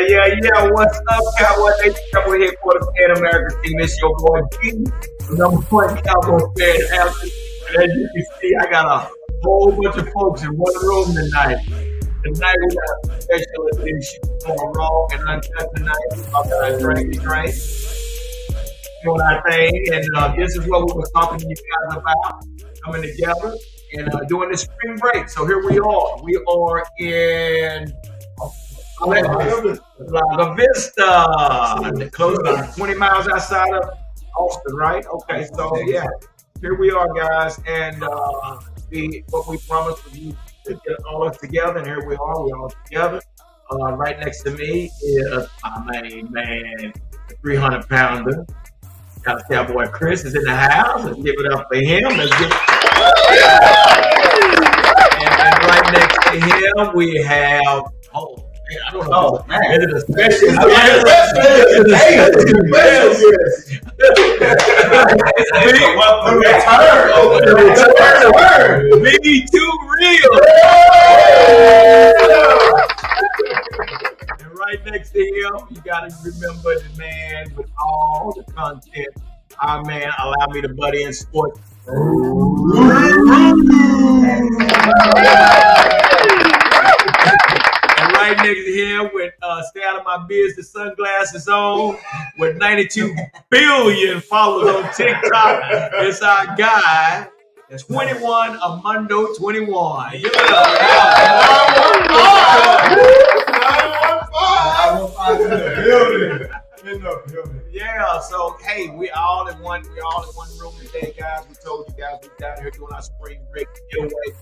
Yeah. What's up, Cowboys? Nation Cowboy headquarters in America team. It's your boy G, the number one Cowboy fan in Africa. And as you can see, I got a whole bunch of folks in one room tonight. Tonight we got a special edition going wrong and uncut tonight. We're talking about drink, doing our thing. And this is what we were talking to you guys about, coming together and doing this spring break. So here we are. We are in La Vista, close to 20 miles outside of Austin, right? Okay, so yeah, here we are, guys, and what we promised was you to get all us together, and here we are. We're all together. Right next to me is my main man, the 300-pounder. Cowboy Chris is in the house. Let's give it up for him. And right next to him we have. I don't know. Man. This is a special return. Me too real. And right next to him, you gotta remember the man with all the content. Our man, allow me to butt in sports. Right next to him with stay out of my business sunglasses on with 92 billion followers on TikTok. It's our guy, 21 Amundo 21. Yeah, so hey, we're all in one room today, guys. We told you guys we're down here doing our spring break giveaway.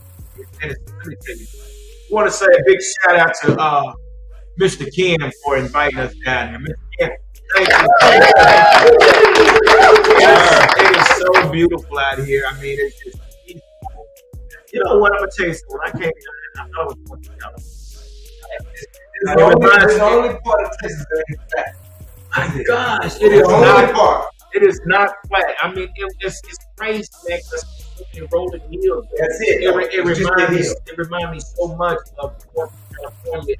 And let me tell you. I want to say a big shout out to Mr. Kim for inviting us down here. Mr. Kim, thank you. It is so beautiful out here. I mean, it's just peaceful. You know what? I'm going to tell you something. I came down here, I thought it was going to come. It's the only part of Texas that ain't flat. My gosh, it is not flat. I mean, it's crazy, man. Rolling hills. That's it. It reminds me so much of California.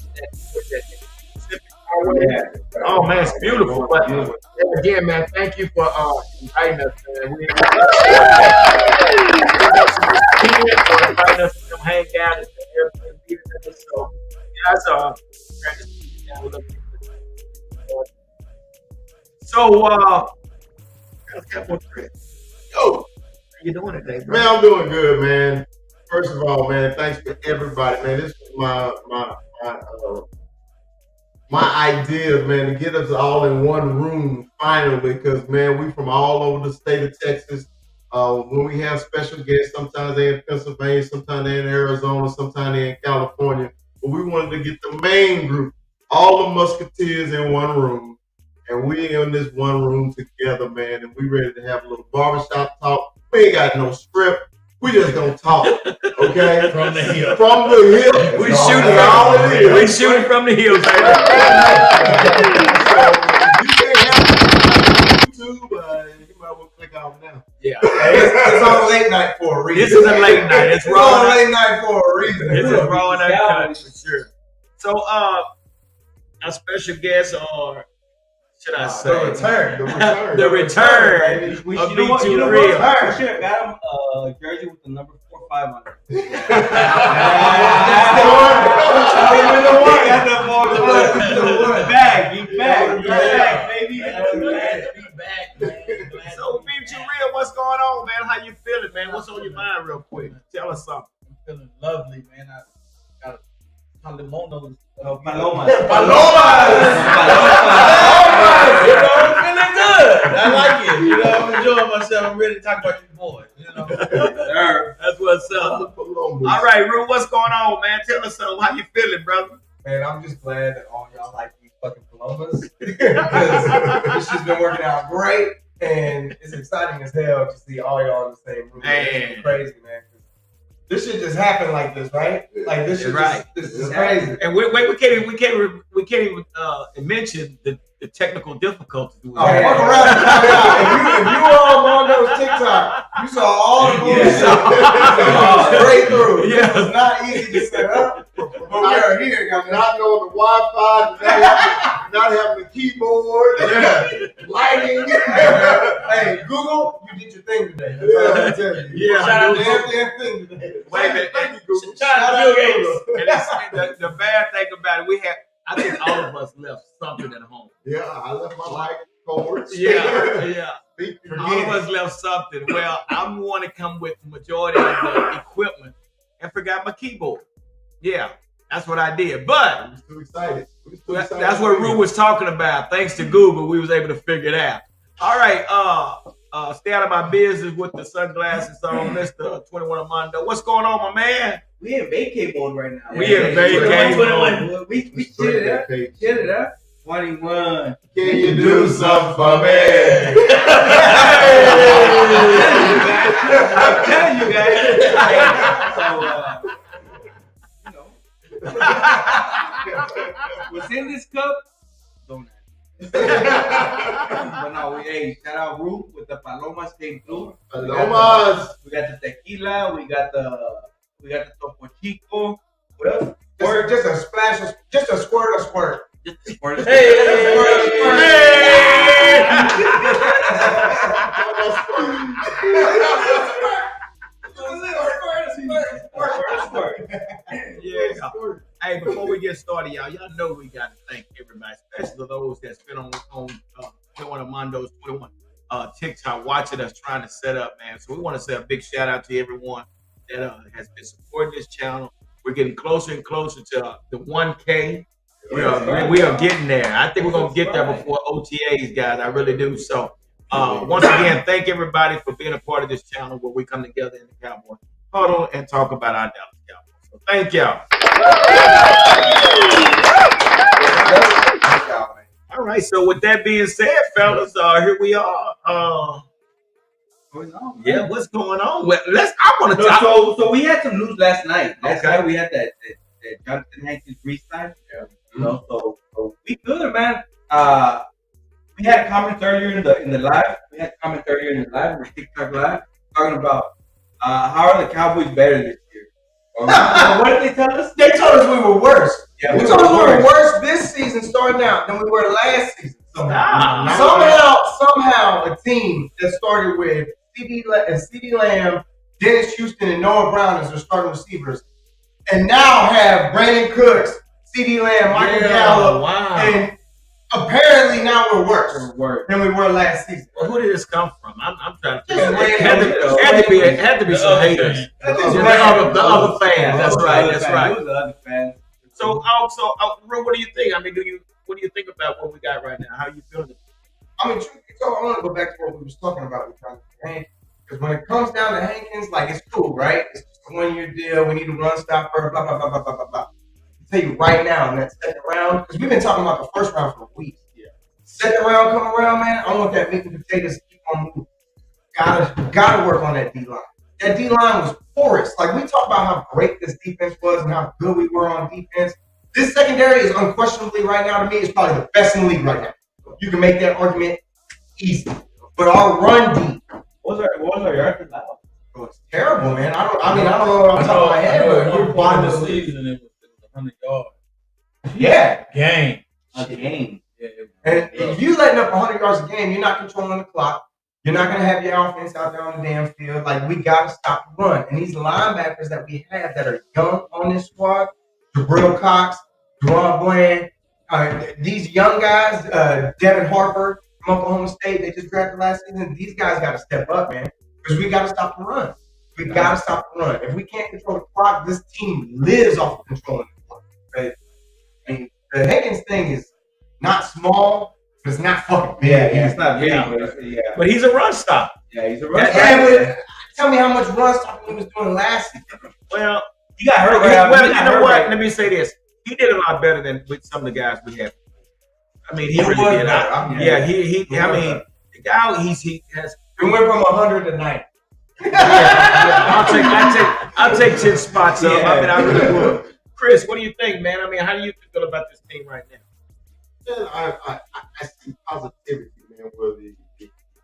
Oh man, it's beautiful. But again, man, thank you for inviting us. We for inviting us to come hang out at the Airbnb today. So, guys, yo. How you doing today, bro? Man, I'm doing good, man. First of all, man, thanks to everybody, man. This is my idea, man, to get us all in one room finally, because man, we from all over the state of Texas. When we have special guests, sometimes they're in Pennsylvania, sometimes they're in Arizona, sometimes they're in California. But we wanted to get the main group, all the Musketeers in one room, and we in this one room together, man, and we ready to have a little barbershop talk. We ain't got no script. We just gonna talk, okay? From the hill. From the hill. We shooting all the hill. We shooting from the hills. So you can't have YouTube. You might want to click off now. Yeah. It's on late night for a reason. This is a late night. It's raw. On late night for a reason. This is raw and uncut for sure. So, our special guests are. Should I say the return of Be Too Real? We should have got him a jersey with the number 45 on it. He's back, baby. So Be Too Real, what's going on, man? How you feeling, man? What's on your mind, real quick? Tell us something. I'm feeling lovely, man. I got Palomas. Palomas. You know, I'm feeling good. I like it. You know, I'm enjoying myself. I'm ready to talk about you boys. You know, that's what's up. All right, Rue, what's going on, man? Tell us something. How you feeling, brother? Man, I'm just glad that all y'all like these fucking Palomas because this shit's been working out great, and it's exciting as hell to see all y'all in the same room. It's crazy, man. This shit just happened like this, right? Like this shit, right? This is crazy. And we can't even mention the technical difficulties. Fuck around. If you were on those TikTok, you saw all the bullshit straight through. Yeah, it's not easy to set up, but we are here. Not knowing the Wi-Fi. the bad thing about it, I think all of us left something at home. Yeah, I left my mic cords. Yeah. All of us left something. Well, I'm going to come with the majority of the equipment and forgot my keyboard. Yeah, that's what I did. But I was too excited. That's what Rue was talking about. Thanks to Google, we was able to figure it out. All right, stay out of my business with the sunglasses on, Mr. 21 Armando. What's going on, my man? We in vacay mode right now. We in vacay mode. We shit it up. Shit it up. 21. Can you do something for me? I'm telling you guys. So, what's in this cup? Don't ask. But no, shout out Rue with the Palomas came through. Palomas. We got the tequila. We got the Topo Chico. What else? Just a splash, just a squirt. Just a squirt. Hey! Yeah. Hey, before we get started, y'all know we got to thank everybody, especially those that's been on 21 Armando's 21 TikTok watching us trying to set up, man. So we want to say a big shout out to everyone that has been supporting this channel. We're getting closer and closer to the 1K. We are getting there. I think we're gonna get there before OTAs, guys. I really do. So once again, thank everybody for being a part of this channel where we come together in the Cowboys Huddle and talk about our Dallas Cowboys. So thank y'all. All right. So with that being said, fellas, here we are. Yeah, what's going on? Well, I want to talk. So we had some news last night. Last night we had that Jonathan Hankins re-sign. You know, so we good, man. We had comments earlier in the live. We had comments earlier in the live, TikTok live, talking about how are the Cowboys better this year? What did they tell us? They told us we were worse. Yeah, we told us we were worse this season starting out than we were last season. Somehow, a team that started with CD Lamb, Dennis Houston, and Noah Brown as their starting receivers, and now have Brandon Cooks, CD Lamb, Michael Gallup, and apparently now we're worse than we were last season. Well, who did this come from? I'm trying to figure it had to be some haters. The other fans. That's right. The other fans. So, Ro, what do you think? I mean, what do you think about what we got right now? How are you feeling? I mean, truth be told, I want to go back to what we was talking about with Hankins. Because when it comes down to Hankins, like, it's cool, right? It's just a 1-year deal. We need a run stopper, blah, blah, blah, blah, blah, blah, blah. I'll tell you right now, in that second round, because we've been talking about the first round for a week. Yeah. Second round coming around, man, I want that meat and potatoes to keep on moving. Gotta work on that D-line. That D-line was porous. Like, we talk about how great this defense was and how good we were on defense. This secondary is unquestionably right now, to me, is probably the best in the league right now. You can make that argument easy. But our run deep. What was our yard now? Oh, it's terrible, man. I don't know what I'm talking about my head, but you're bottom of the season. It was 100 yards. Yeah. Game. A game. Yeah, and if you letting up 100 yards a game, you're not controlling the clock. You're not going to have your offense out there on the damn field. Like, we got to stop the run. And these linebackers that we have that are young on this squad, Jabril Cox, Deron Bland, these young guys, Devin Harper from Oklahoma State, they just drafted last season. These guys got to step up, man, because we got to stop the run. We got to stop the run. If we can't control the clock, this team lives off of controlling the clock. Right? I mean, the Hankins thing is not small, but it's not fucking big. Yeah, it's not big, but he's a run stop. Yeah, he's a run stop. Tell me how much run stopping he was doing last season. Well, he got hurt. Well, you know what? Let me say this. He did a lot better than with some of the guys we have. I mean, he really did. I mean, the guy he has. We went from 100 to 90. I'll take 10 spots up. I mean, I really would. Chris, what do you think, man? I mean, how do you feel about this team right now? Yeah, I see positivity, man, where the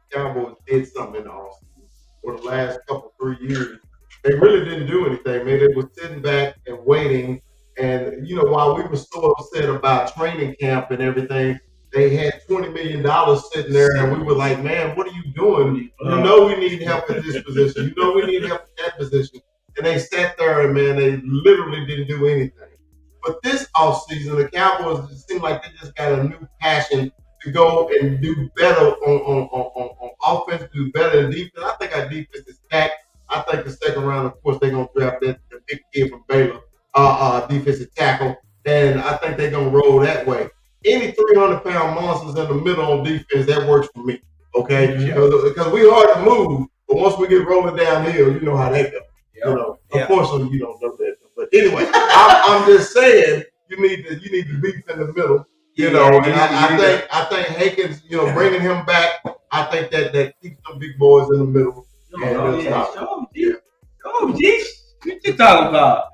Cowboys did something in the offseason. For the last 3 years, they really didn't do anything, man. They were sitting back and waiting. And, you know, while we were so upset about training camp and everything, they had $20 million sitting there, and we were like, man, what are you doing? You know we need help at this position. You know we need help at that position. And they sat there, and, man, they literally didn't do anything. But this offseason, the Cowboys it seem like they just got a new passion to go and do better on offense, do better in defense. I think our defense is stacked. I think the second round, of course, they're gonna draft the big kid from Baylor, defensive tackle, and I think they're gonna roll that way. Any 300-pound monsters in the middle on defense, that works for me. Okay, because we hard to move, but once we get rolling downhill, you know how that goes. You know, unfortunately, you don't know that. But anyway, I'm just saying you need the beef in the middle. You know, and I think Hankins, bringing him back, I think that keeps some big boys in the middle. Show him, G. What you talking about?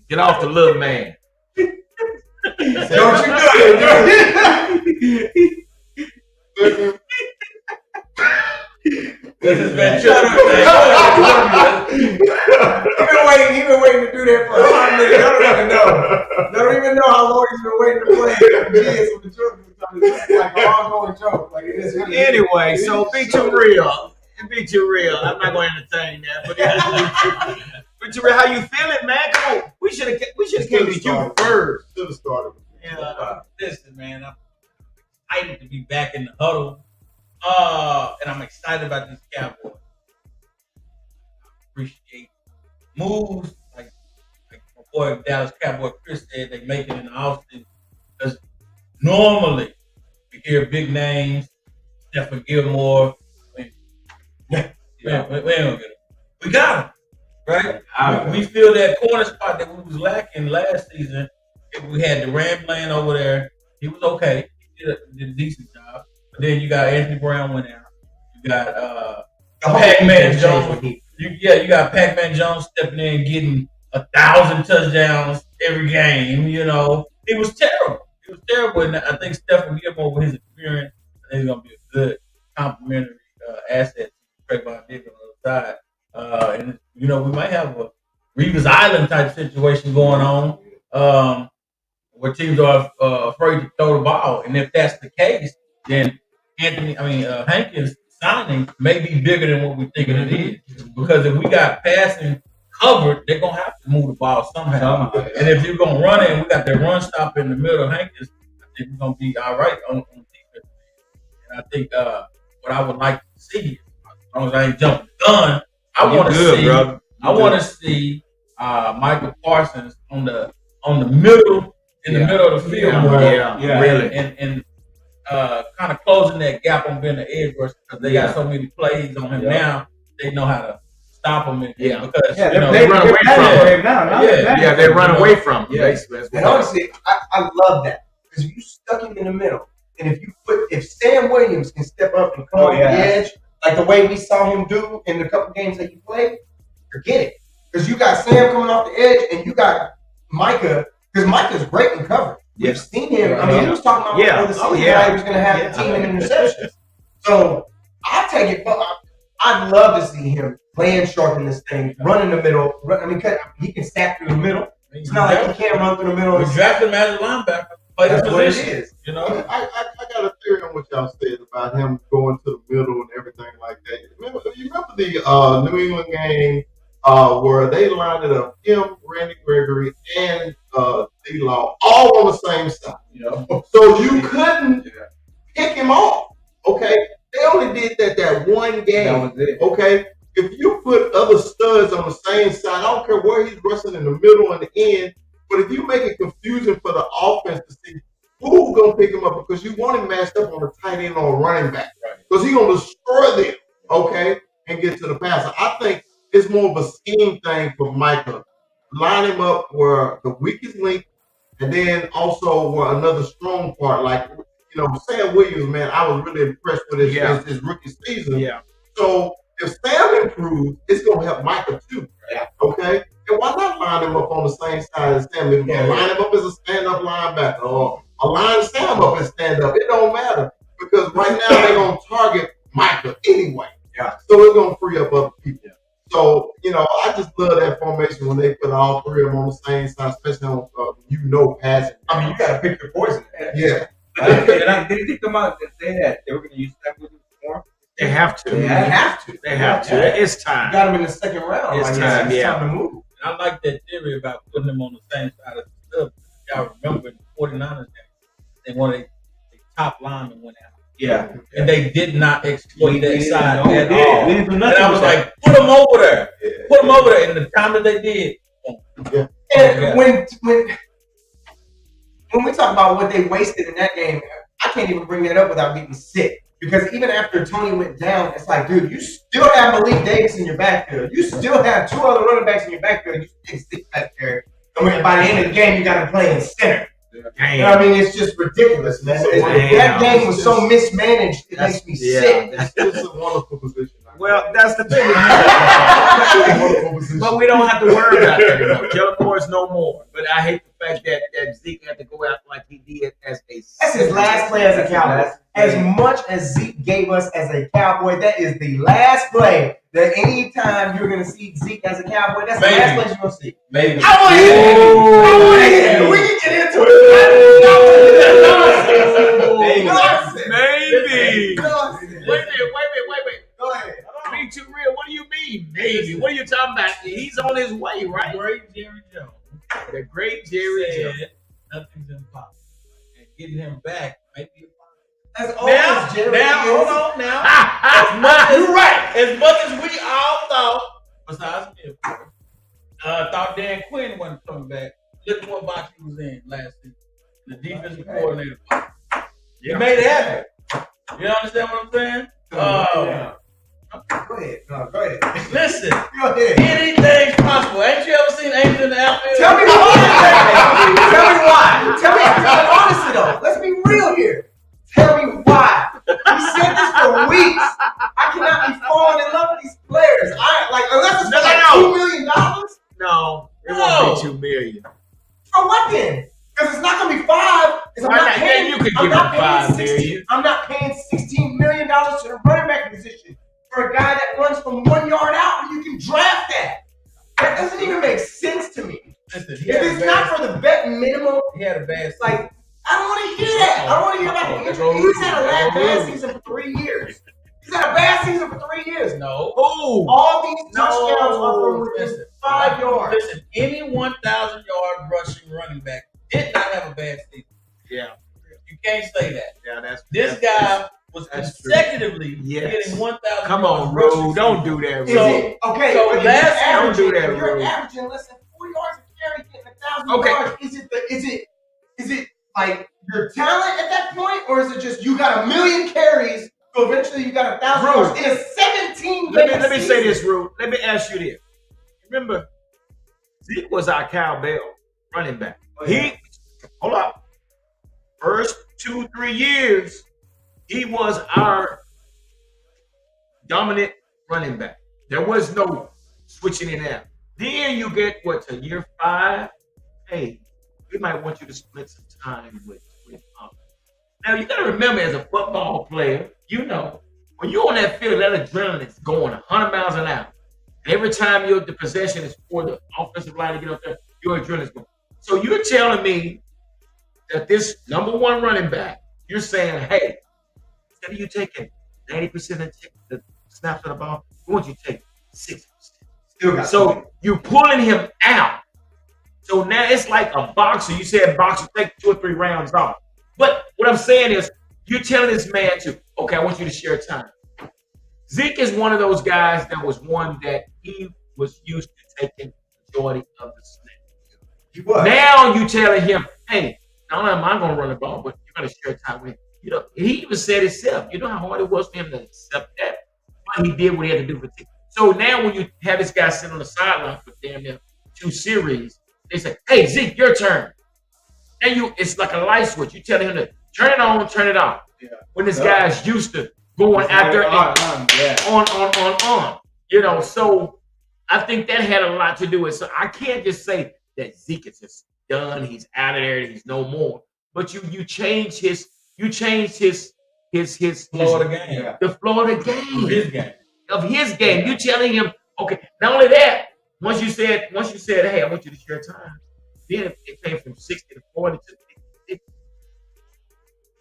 Get off the little man. Don't you do it. This has been He been waiting to do that for a minute. They don't even know how long he's been waiting to play. It's like an ongoing joke. Like it is. Anyway, so be too real. Be too real. I'm not going to entertain that. But be too real. How you feeling, man? Come on. We should have came to you first. Should have started. Listen, man, I'm excited to be back in the huddle. And I'm excited about these Cowboys. I appreciate moves like my boy Dallas Cowboy Chris said they make it in the offseason. Because normally we hear big names, Stephen Gilmore. We ain't gonna get him. We got him, right? We feel that corner spot that we was lacking last season. We had Durant playing over there. He was okay. He did a decent job. But then you got Anthony Brown went out. You got Pac-Man Jones. You got Pac-Man Jones stepping in, getting 1,000 touchdowns every game. It was terrible. And I think Stephen Gilmore, with his experience, I think he's gonna be a good complementary asset to Trayvon Diggs on the other side. And we might have a Reeves Island type situation going on, where teams are afraid to throw the ball. And if that's the case, then Hankins signing may be bigger than what we thinking it is. Because if we got passing covered, they're gonna have to move the ball somehow. And if you're gonna run it and we got that run stop in the middle of Hankins, I think we're gonna be all right on defense. And I think what I would like to see, as long as I ain't jumping the gun, I want to see Michael Parsons on the middle middle of the field. Really. And kind of closing that gap on being the edge rusher because they got so many plays on him now. They know how to stop him. Because they run away from him now. They run away from him. And honestly, I love that because you stuck him in the middle, and if Sam Williams can step up and come off the edge like the way we saw him do in the couple games that he played, forget it. Because you got Sam coming off the edge, and you got Micah. Because Micah's great in coverage. We've seen him. He was talking about before the season how he was going to have the team in interceptions. So I'll take it. But I'd love to see him playing short in this thing, run in the middle. He can stack through the middle. It's not like he can't run through the middle. We drafted him as a linebacker. That's what it is. I got a theory on what y'all said about him going to the middle and everything like that. You remember the New England game where they lined it up, him, Randy Gregory, and D-Law, all on the same side. So you couldn't pick him off. Okay, they only did that one game. That was it. Okay, if you put other studs on the same side, I don't care where he's rushing in the middle and the end. But if you make it confusing for the offense to see who's gonna pick him up, because you want him matched up on a tight end or a running back, because he's gonna destroy them. Okay, and get to the passer. I think it's more of a scheme thing for Micah. Line him up where the weakest link, and then also where another strong part, like Sam Williams, man, I was really impressed with his rookie season. Yeah. So if Sam improves, it's gonna help Micah too. Yeah. Okay. And why not line him up on the same side as Sam? If line him up as a stand-up linebacker or line Sam up as stand-up, it don't matter because right now they're gonna target Micah anyway. Yeah. So it's gonna free up other people. So, I just love that formation when they put all three of them on the same side, especially on, passing. I mean, you got to pick your poison. Yeah. Did they come out that they were going to use that with more? They have to. They have to. It's time. You got them in the second round. It's time. It's time to move. And I like that theory about putting them on the same side as up. Y'all remember the 49ers game? They one of their top linemen went out. Yeah. And they did not exploit that side no, at we did. all. We didn't do And nothing I was with that. like, put them over there. Put them over there. And the time that they did, And when we talk about what they wasted in that game, I can't even bring that up without getting sick. Because even after Tony went down, it's like, dude, you still have Malik Davis in your backfield. You still have 2 other running backs in your backfield. You still stick back there. And by the end of the game, you got to play in center. Damn. You know what I mean? It's just ridiculous, man. That game was so mismanaged, it makes me sick. It's a wonderful position. Well, that's the thing. But we don't have to worry about that anymore. Kellen Moore's no more. But I hate the fact that Zeke had to go out like he did as a. That's his last play as a Cowboy. As much as Zeke gave us as a Cowboy, that is the last play that any time you're going to see Zeke as a Cowboy, that's the last play you're going to see. maybe. I want to hear it. We can get into it. Maybe. Nonsense. Wait. Go ahead. Being too real. What do you mean? Maybe. What are you talking about? He's on his way, right? Great Jerry Jones. The great Jerry Jones. Said nothing's impossible. And getting him back might be a As now, always, Jerry now, is- hold on now. As much as, as much as we all thought, besides me, of course, thought Dan Quinn wasn't coming back. Look at what box he was in last season. The defensive coordinator box. He made it happen. You understand what I'm saying? Go ahead. No, go ahead. Listen, Go ahead. anything's possible. Ain't you ever seen Angels in the Outfield? Tell me why. Tell me why. Tell me. Honestly though, let's be real here. Tell me why. We said this for weeks. I cannot be falling in love with these players. Unless it's for like $2 million. No, it won't be $2 million. For what then? Because it's not gonna be 5. I'm Why not not? paying. You could I'm give not him paying $5 million. I'm not paying $16 million to the running back position for a guy that runs from 1 yard out and you can draft that. That doesn't even make sense to me. Listen, If it's not for the vet minimum, he had a bad it's like I don't want to hear that. I don't want to hear about the injury. He's had a bad season for 3 years. He's had a bad season for 3 years. No. Oh, All these touchdowns are from within Listen, 5 yards. Listen, any 1,000-yard rushing running back did not have a bad season. yeah. You can't say that. Yeah, that's This guy was that's true. consecutively Yes. getting 1,000. Come on, rushing Rue. Don't do that, Is Rue. it okay? so but if last- don't do that, if you're Rue. averaging less than 4 yards a carry, getting 1,000 Okay. yards. Is it like your talent at that point, or is it just you got 1 million carries, so eventually you got 1,000 Rue. yards in a 17 game Let me season? say this, Rue. Let me ask you this. Remember, Zeke was our cowbell running back. Hold up. First 2-3 years, he was our dominant running back. There was no switching it out. Then you get to year 5. Hey, we might want you to split some time with Now you gotta remember, as a football player, when you're on that field, that adrenaline is going 100 miles an hour. And every time the possession is for the offensive line to get up there, your adrenaline is going. So you're telling me that this number 1 running back, you're saying, hey, instead of you taking 90% of the snaps of the ball, we want you to take 60%. So you're pulling him out. So now it's like a boxer. You said boxer take 2 or 3 rounds off. But what I'm saying is, you're telling this man okay, I want you to share time. Zeke is one of those guys that was one that he was used to taking the majority of the snaps. He was. Now you telling him, hey, not only am I going to run the ball, but you're going to share time with him. He even said himself, you know how hard it was for him to accept that? But he did what he had to do for Zeke. So now when you have this guy sitting on the sideline for damn near 2 series, they say, hey, Zeke, your turn. And it's like a light switch. You tell him to turn it on, turn it off. Yeah. When this guy's used to going after on. So I think that had a lot to do with it. So I can't just say that Zeke is just done, he's out of there, he's no more. But you changed his flow of the game. The flow of the game. Of his game. You telling him, okay, not only that, once you said, hey, I want you to share time, then it came from 60 to 40 to 50.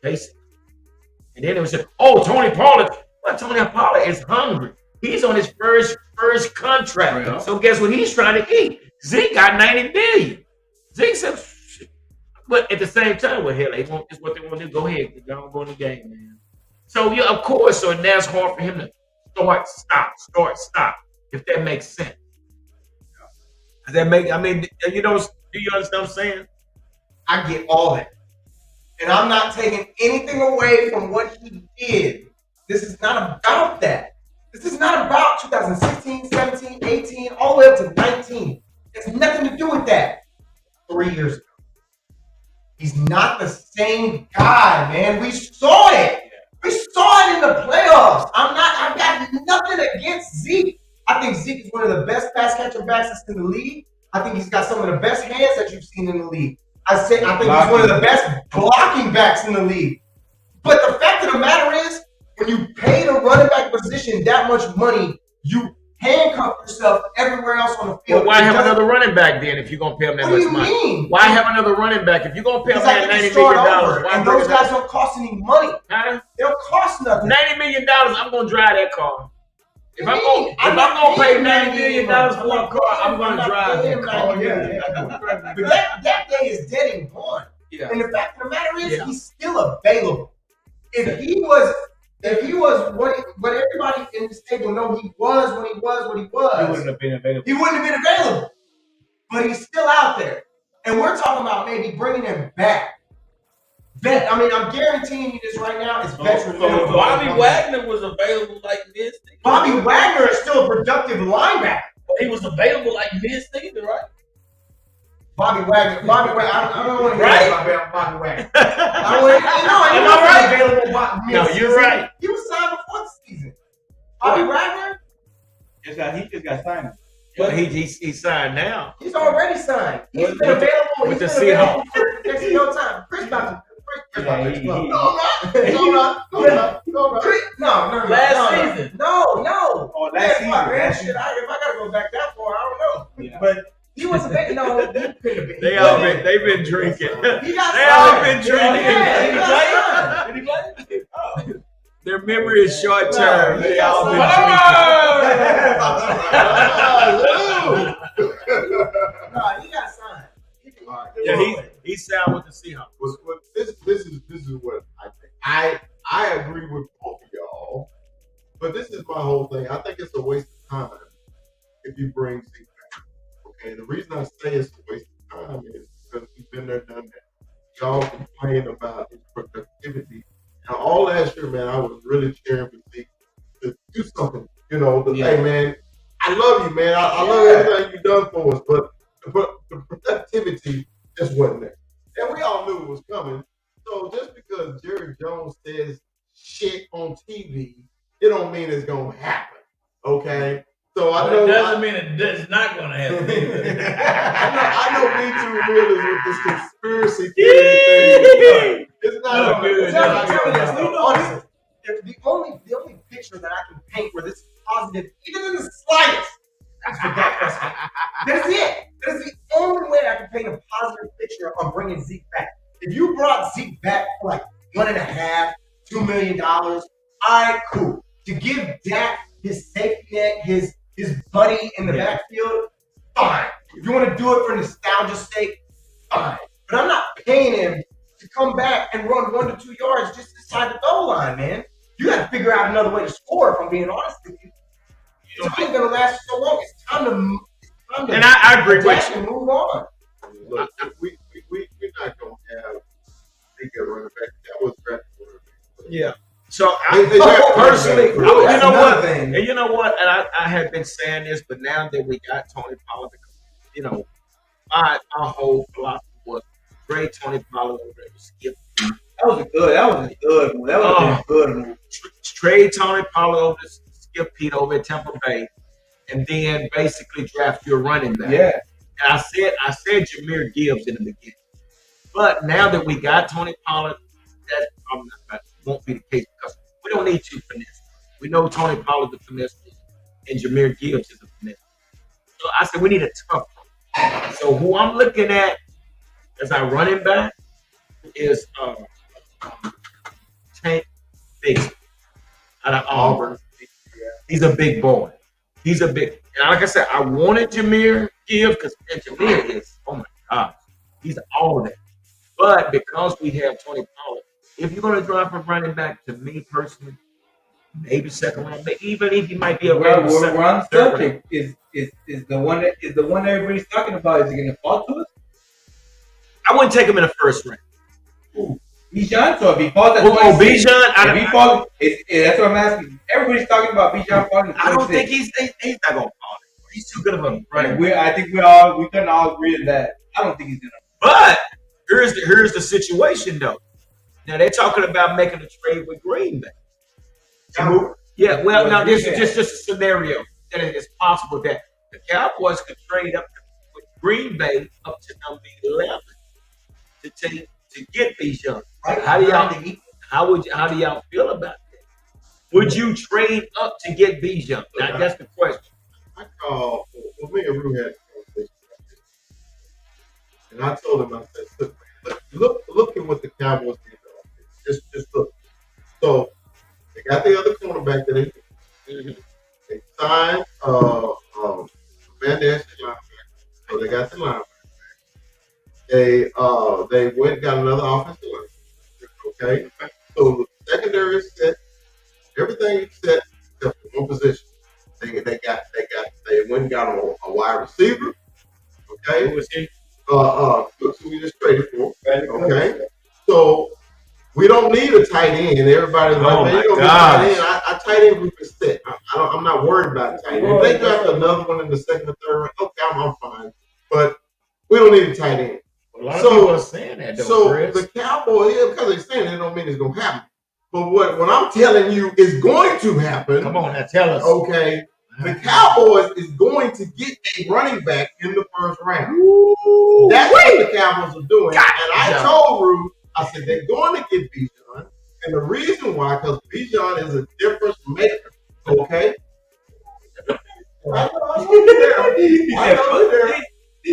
Basically. And then it was Tony Pollard. Well, Tony Pollard is hungry. He's on his first contract. Yeah. So guess what he's trying to eat? Zeke got $90 million. Zeke said, But at the same time, well, hell, they want this what they want to do. Go ahead, go in the game, man. So yeah, of course. So that's hard for him to start, stop. If that makes sense. Does that make? I mean, do you understand what I'm saying? I get all that. And I'm not taking anything away from what he did. This is not about that. This is not about 2016, 17, 18, all the way up to 19. It has nothing to do with that. 3 years ago. He's not the same guy, man. We saw it. We saw it in the playoffs. I've got nothing against Zeke. I think Zeke is one of the best pass catcher backs that's in the league. I think he's got some of the best hands that you've seen in the league. I think he's one of the best blocking backs in the league. But the fact of the matter is, when you pay the running back position that much money, you handcuff yourself everywhere else on the field. Well, why have another running back then if you're going to pay him that much money? What do you mean? Why have another running back if you're going to pay him that $90 million? And those guys don't cost any money. Huh? They don't cost nothing. $90 million, I'm going to drive that car. If I'm gonna pay $90 million for a car, I'm gonna drive that car. Yeah. But that day is dead and gone. Yeah. And the fact of the matter is, he's still available. If he was what everybody in this table know he was when he was what he was, he wouldn't have been available. He wouldn't have been available. But he's still out there, and we're talking about maybe bringing him back. I'm guaranteeing you this right now. It's veteran. So Bobby Wagner was available like this. Bobby Wagner is still a productive linebacker. He was available like this season, right? Bobby Wagner. I don't want to hear about Bobby Wagner. Am I right? Available. No, you're right. He was signed before the season. Bobby Wagner. He just got signed. But he's signed now. He's already signed. He's been available. With the Seahawks. Next to no time. Chris Johnson. No. Last season. No. Oh, last season. If I gotta go back that far, I don't know. Yeah. But he was available. No, he couldn't have been. They've been drinking. He got they all been drinking. Yeah, Did he play? Oh. Their memory is short term. They all been drinking. No, he got signed. Yeah, he signed with the Seahawks. This is what I think. I agree with both of y'all, but this is my whole thing. I think it's a waste of time if you bring Zeke back. Okay, the reason I say it's a waste of time is because we've been there, done that. Y'all complain about his productivity. Now, all last year, man, I was really cheering for Zeke to do something. Hey, man, I love you, man. I love everything you've done for us, but the productivity just wasn't there. And we all knew it was coming. So just because Jerry Jones says shit on TV, it don't mean it's gonna happen. Okay? So I know it doesn't mean it's not gonna happen. I know Me Too Real is with this conspiracy theory thing. It's not good. Honestly, the only picture that I can paint where this is positive, even in the slightest, is for Dak Prescott. That's it. That is the only way I can paint a positive picture on bringing Zeke back. If you brought Zeke back for like $1.5, $2 million, all right, cool. To give Dak his safety net, his buddy in the backfield, fine. If you want to do it for nostalgia's sake, fine. But I'm not paying him to come back and run 1 to 2 yards just inside the goal line, man. You got to figure out another way to score, if I'm being honest with you. It's only going to last so long. It's time to and I agree with you. And move on. Look, we're not going to have Zeke at running back. That was drafted. Yeah. So personally, you know what, and I had been saying this, but now that we got Tony Pollard, my whole philosophy was trade Tony Pollard over there to skip. That was a good move. That was a good move. Trade Tony Pollard over to skip Pete over at Tampa Bay, and then basically draft your running back. Yeah. And I said Jahmyr Gibbs in the beginning, but now that we got Tony Pollard, that won't be the case because we don't need two finesse. We know Tony Pollard's a finesse, and Jahmyr Gibbs is a finesse. So I said we need a tough one. So who I'm looking at as our running back is Tank Bigsby out of Auburn. He's a big boy. And like I said, I wanted Jahmyr Gibbs because Jahmyr is, oh my God, he's all that. But because we have Tony Pollard, if you're going to drop a running back, to me personally, maybe second round, but even if he might be a we're on the subject. Is the one that everybody's talking about? Is he going to fall to us? I wouldn't take him in the first round. Ooh, Bijan. So if he falls at Bijan, that's what I'm asking. Everybody's talking about Bijan falling. I don't think he's not going to fall. He's too good of a running back. I think we can all agree on that. I don't think he's going to. But here's the situation though. Now they're talking about making a trade with Green Bay. Yeah, well, now this is just a scenario that it's possible that the Cowboys could trade up with Green Bay up to number 11 to get Bijan. Right. How do y'all feel about that? Would you trade up to get Bijan? Now that's the question. I called. Well, me and Rue had a conversation about this, and I told him, I said, look at what the Cowboys did. Just look. So they got the other cornerback that they did. Mm-hmm. They signed Van Ness linebacker. So they got the linebacker. They went and got another offensive lineman. Okay. So the secondary is set. Everything is set except for one position. They went and got a wide receiver. Okay. Who was he? Who we just traded for. Okay. So we don't need a tight end. Everybody's like, man, you don't need a tight end. Our tight end group is set. I'm not worried about tight end. If they draft another one in the second or third round, okay, I'm fine. But we don't need a tight end. A lot of people are saying that, though, Chris. The Cowboys, because they're saying it, don't mean it's going to happen. But what I'm telling you is going to happen. Come on, now tell us. Okay. The Cowboys is going to get a running back in the first round. Ooh, that's what the Cowboys are doing. God, and I told Ruth, I said, they're going to get Bijan. And the reason why, because Bijan is a difference maker. Okay? I know there.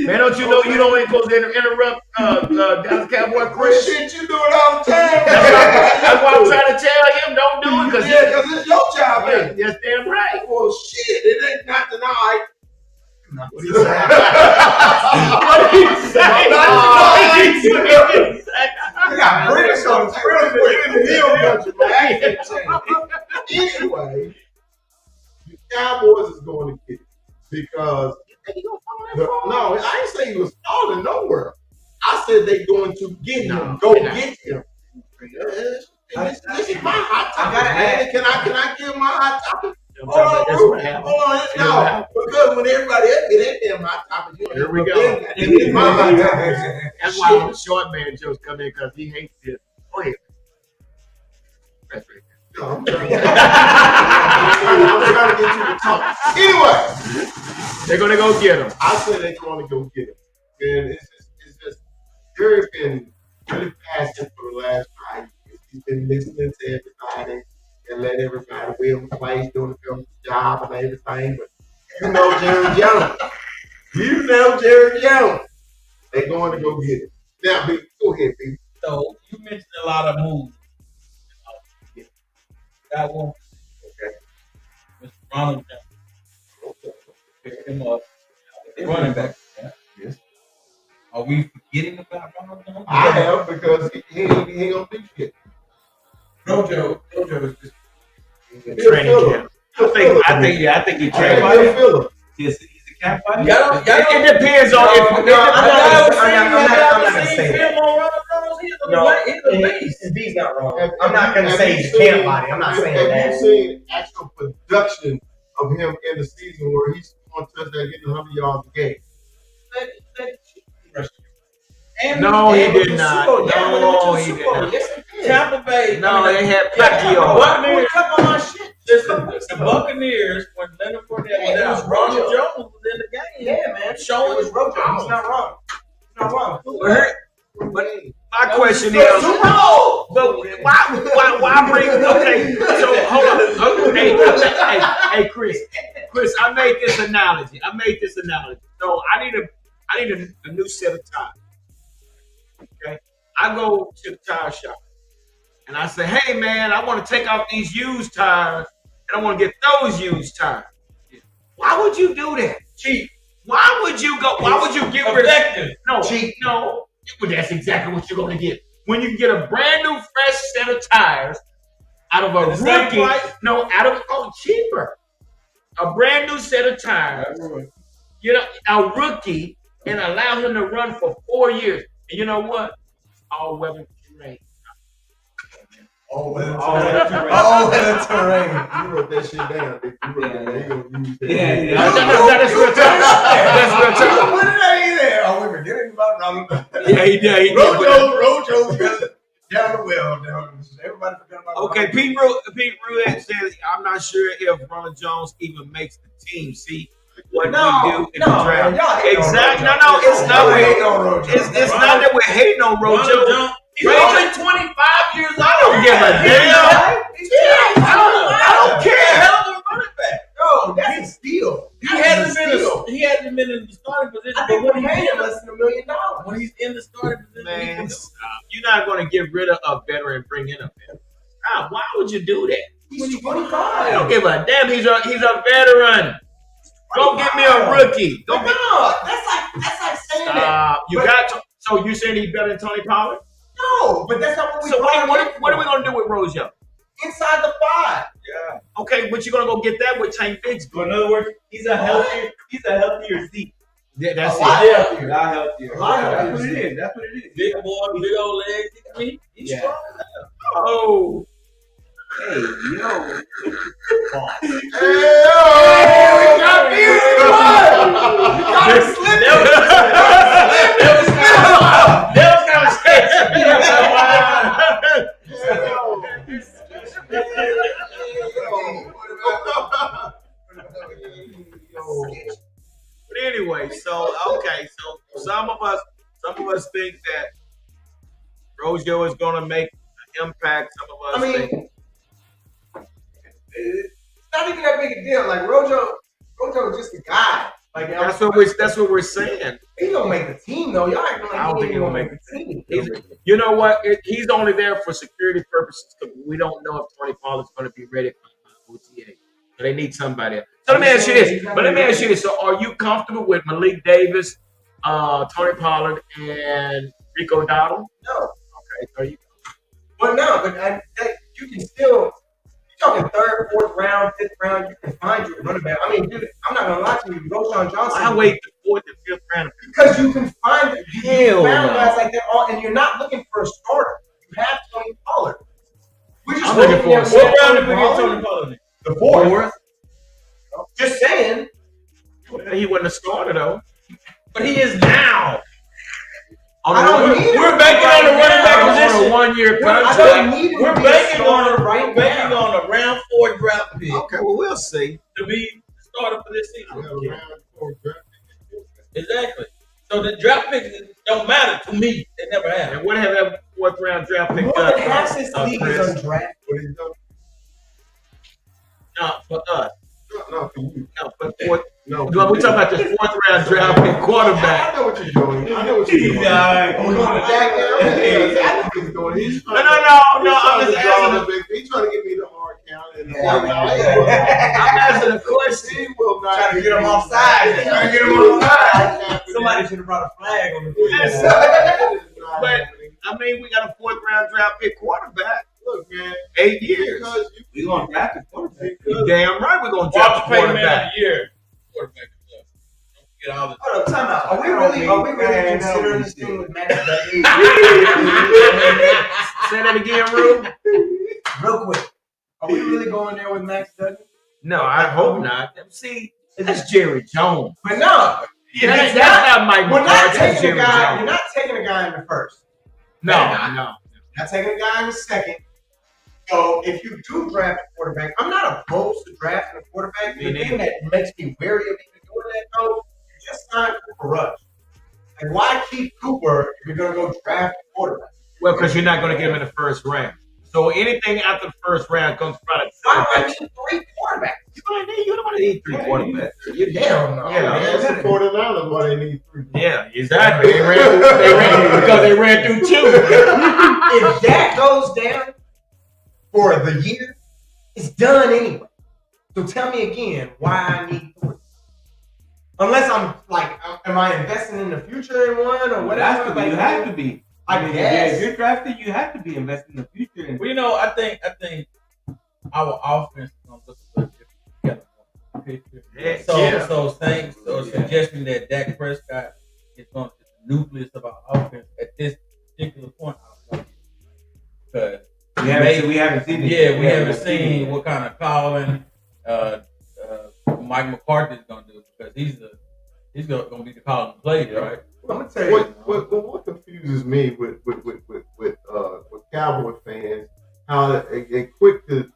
Man, don't you know you ain't supposed to interrupt Dallas Cowboy Chris? Shit, you do it all the time. That's why I'm trying to tell him don't do it. Because it's your job, man. Yes, damn right. Well, shit, it ain't nothing all right. What did he say? What did he say? You got British on the Anyway, the Cowboys is going to get it because no, I ain't say he was falling nowhere. I said they going to get him. Get him. This is my hot topic, man. Can I give my hot topic? Hold on, let's go. Because when everybody else get that damn hot topic, here we go. It's my hot topic. That's why the short man jokes come in because he hates this. Go ahead. That's right. No, I'm trying to get you to talk. Anyway, they're gonna go get him. I said they're going to go get him. And it's just Jerry's been really passive for the last 5 years. He's been listening to everybody and let everybody win plays, doing the job and everything. But you know Jerry Jones. They're going to go get him. Now, B, go ahead, B. So you mentioned a lot of moves. That one. Okay. Mr. Ronald Jones. Pick him up. Running back. Yeah. Yes. Are we forgetting about Ronald Jones? I am because he ain't gonna do shit. Rojo is just Training camp. I think he trained. He's a cat fighter. It depends on if I'm not gonna say that. No, and B's not wrong. I'm not gonna say he's a camp body. I'm not saying that. Have you seen actual production of him in the season where he's on touchdown getting 100 yards a game? No, he did not. No, he did not. Tampa Bay. No, they had Pacquiao. The Buccaneers, when Leonard Fournette was out, Ronald Jones was in the game. Yeah, man. Showing was Rojo. He's not wrong. But my question is, but why bring? Okay, so hold on. Hey, Chris, I made this analogy. So I need a new set of tires. Okay, I go to the tire shop and I say, hey man, I want to take off these used tires and I want to get those used tires. Why would you do that? cheap. Why would you get rid of? Effective. No, cheap. No. Well, that's exactly what you're going to get. When you get a brand new, fresh set of tires out of a rookie, cheaper. A brand new set of tires, get a rookie, and allow him to run for 4 years. And you know what? All weather terrain. All weather terrain. You wrote that shit down. You wrote that down. That's real time. That's real time. What did I eat there? Oh, we were getting about Yeah, he did. Rojo down the well. Everybody forgot about Okay, Pete Ruett says, I'm not sure if Ronald Jones even makes the team. See what we do in the draft. Exactly. No, it's not. It's not that we're hating on Rojo. He's only 25 years old. I don't give a damn. I don't care. Hell of a running back. No, that's a steal. He hasn't been in the starting position. I think we're paying less than $1 million. When he's in the starting position, Man, you're not going to get rid of a veteran and bring in a veteran. Why would you do that? He's 25. I don't give a damn. He's a veteran. Go get me a rookie. That's like saying that. So you saying he's better than Tony Pollard? No, but that's not what we. So what are we gonna do with Rojo? Inside the 5. Yeah. Okay, but you're gonna go get that with Tank Bigsby. So in other words, he's a healthier Zeke. Yeah, that's it. A lot healthier. That's what it is. That's what it is. Big boy, big old legs. I mean, he's strong. Oh. Hey, yo. But anyway, so some of us think that Rojo is going to make an impact. Some of us think it's not even that big a deal. Like Rojo is just a guy. Like that's what we're saying. He's gonna make the team though. Y'all acting like I don't think he's gonna make the team. You know what? He's only there for security purposes because we don't know if Tony Pollard's going to be ready for OTA. So they need somebody else. So let me ask you this. So are you comfortable with Malik Davis, Tony Pollard, and Rico Dowdle? No. Okay. Are you? Well, no, but you can still. You're talking 3rd, 4th round, 5th round. You can find your running back. I mean, dude, I'm not gonna lie to you. Roshan Johnson. I wait the 4th and 5th round because you can find guys like that, and you're not looking for a starter. You have Tony Pollard. We're just looking for a what round did we get Tony Pollard in? The 4th. Just saying. He wasn't a starter though. But he is now. We're banking on the running back position. On a 1-year contract. We're banking on a round 4 draft pick. Okay, well we'll see. To be the starter for this season. Exactly. So the draft picks don't matter to me. They never have. And what have that 4th round draft pick done? done? Half this league is undrafted. What he's done? No, for us. No, for you. No, but we're talking about the 4th round draft pick quarterback. I know what you're doing. I know what you're doing. No, I'm just asking. He's trying to get me the hard count. I'm asking a question. He will not Trying to get him offside. Somebody should have brought a flag on the field. But I mean, we got a 4th round draft pick quarterback. Look, man, 8 years. We're going to draft a quarterback. Damn right we're going to draft a quarterback. Man of the year. Quarterback. Get all the Hold up, time out. Are we really considering this thing with Max Duggan? Say that again, Rue. Real quick. Are we really going there with Max Duggan? No, I hope not. See, that's Jerry Jones. But no. That's not Mike McCarthy. You're not taking a guy in the 1st. No. Not taking a guy in the 2nd. So if you do draft a quarterback, I'm not opposed to drafting a quarterback. The thing that makes me wary of even doing that, though, you just signed Cooper Rush. And why keep Cooper if you're going to go draft a quarterback? Well, because you're not going to get him in the 1st round. So anything after the 1st round comes from why do I need 3 quarterbacks? You don't want to need 3 quarterbacks. Hell no. Yeah, that's the 49ers why they need 3. Yeah, exactly. They ran through 2. If that goes down for the year, it's done anyway. So tell me again why I need 3. Unless I'm like, am I investing in the future in one or whatever? You have to be. I guess. If you're drafted, you have to be investing in the future. And Well, you know, I think our offense is gonna look a little different together. So suggesting that Dak Prescott is going to be the nucleus of our offense at this particular point, I don't know. Because we haven't seen it. Yeah, we haven't seen what kind of calling Mike McCarthy is going to do, because he's going to be the calling plays, right? Well, I'm gonna tell you what confuses me with Cowboy fans, how they quick to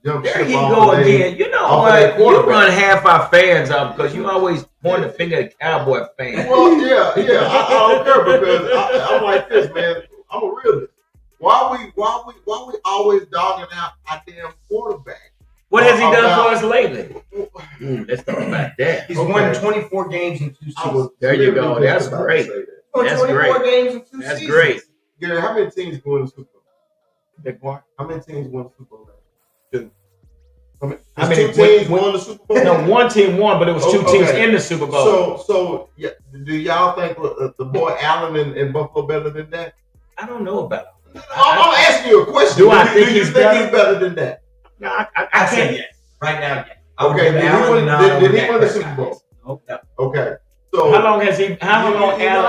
jump There ship he off go of again. You know what? You run half our fans up because you always point the finger at Cowboy fans. Well, yeah. I don't care because I'm like this, man. I'm a realist. Why we always dogging out our damn quarterback? What has he done for us lately? Let's talk about that. he's won 24 games in 2 seasons. There you go. That's great. That's 24 great. games in 2 That's seasons. great. Yeah, how many teams won the Super Bowl? Big part. How many teams won the Super Bowl? Two. How many two teams won the Super Bowl? No, one team won, but it was two teams in the Super Bowl. So yeah, do y'all think the boy Allen and Buffalo better than that? I don't know about it. I'm asking you a question. Do I think you he's think better? he's better than that? No, I say yes. Right now, yes. Okay, did he win the Super Bowl? Nope. Okay. So how long has he? How long have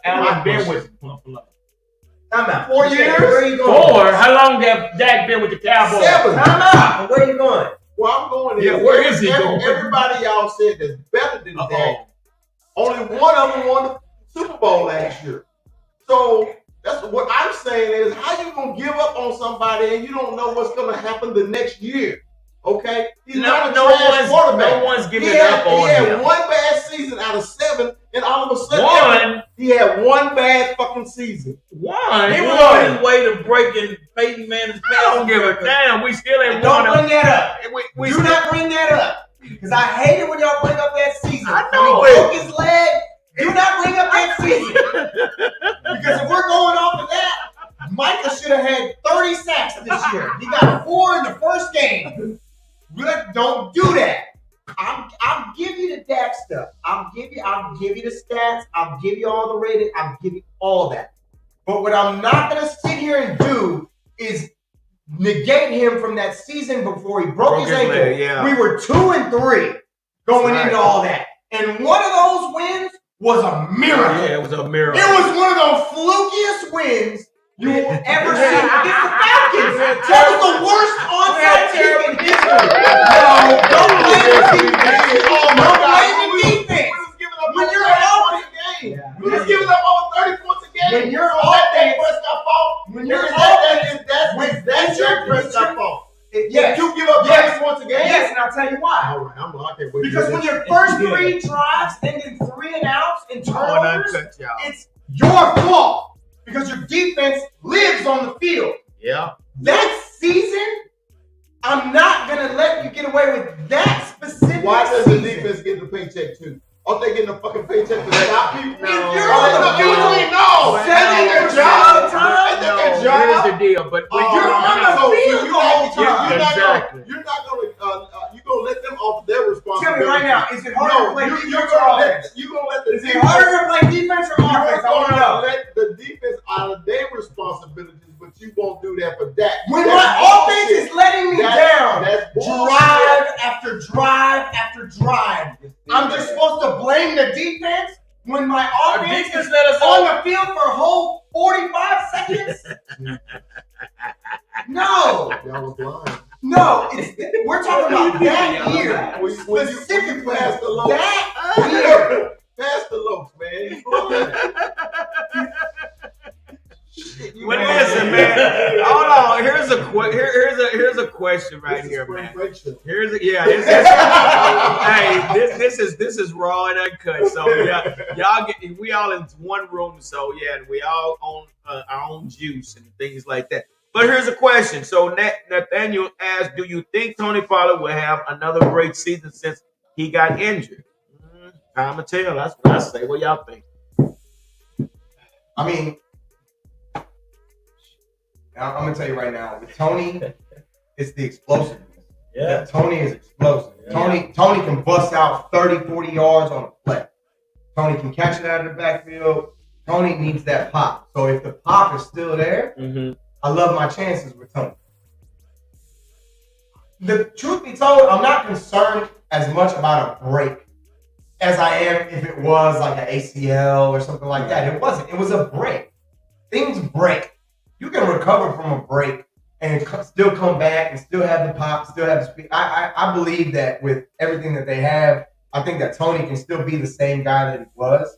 Allen been with Buffalo? Time out. 4 years? Where are you going? 4. How long have Dak been with the Cowboys? 7. Time out. Where are you going? Well, I'm going. Yeah, where is he going? Everybody y'all said that's better than Dak. Only one of them won the Super Bowl last year. So that's what I'm saying is, how you gonna give up on somebody and you don't know what's gonna happen the next year? Okay, he's not a trash quarterback. No one's giving up on him. He had one bad season out of 7, and all of a sudden, he had one bad fucking season. One. He was on his way to breaking Peyton Manning's pass. I don't give a damn. We still ain't Don't won. bring that up. We Do not bring that up. Because I hate it when y'all bring up that season. I know when he it. broke his leg. Do not bring up that season. Because if we're going off of that, Micah should have had 30 sacks this year. He got 4 in the first game. Don't do that. I'll give you the Dak stuff. I'll give you the stats. I'll give you all the rating. I'll give you all that. But what I'm not gonna sit here and do is negate him from that season before he broke his ankle. leg, yeah. We were 2-3 going into all that. And one of those wins was a miracle. Yeah, it was a miracle. It was one of the flukiest wins you will ever see against the Falcons. That was the worst onside kick in history. No, don't blame the defense. Don't blame the defense. When you're open, We was giving up over 30 points a game. when you're that open, Prescott fault. when you're That's your Prescott fault. Yes. You give up 30 points a game. Yes, and I'll tell you why. All right, I can't wait. Because when your first 3 drives ended 3 and outs and turnovers, it's your fault. Because your defense lives on the field. Yeah. That season, I'm not going to let you get away with that specific Why does the season. defense get the paycheck too? Aren't they getting a fucking paycheck to stop people? If you're on the field, That's their job. That's their job. Here's the deal, but when you're on the field the whole time. You're not gonna let them off their Tell responsibility. me right now, is it harder to play defense or offense? You're gonna let the Is it harder to play defense or offense? I want to know. let the defense out of their responsibilities, but you won't do that for Dak. When That's my offense bullshit. is letting me down, That's bullshit. drive after drive after drive, I'm just supposed to blame the defense when my offense is on the field for a whole 45 seconds? No. Y'all was lying. No, we're talking about that year. When you pass the low, That year. pass the low, man. He's lying. But listen, man. Hold on. Here's a question right here, man. Here's a hey, this is raw and uncut. So yeah, y'all get we all in one room. So yeah, we all own our own juice and things like that. But here's a question. So Nathaniel asked, "Do you think Tony Pollard will have another great season since he got injured?" Time to tell. That's what I say. What y'all think? I mean, I'm gonna tell you right now, with Tony, it's the explosiveness. Yeah, Tony is explosive. Yeah. Tony can bust out 30, 40 yards on a play. Tony can catch it out of the backfield. Tony needs that pop. So if the pop is still there, I love my chances with Tony. The truth be told, I'm not concerned as much about a break as I am if it was like an ACL or something like that. It wasn't. It was a break. Things break. You can recover from a break and still come back and still have the pop, still have the speed. I believe that with everything that they have, I think that Tony can still be the same guy that he was.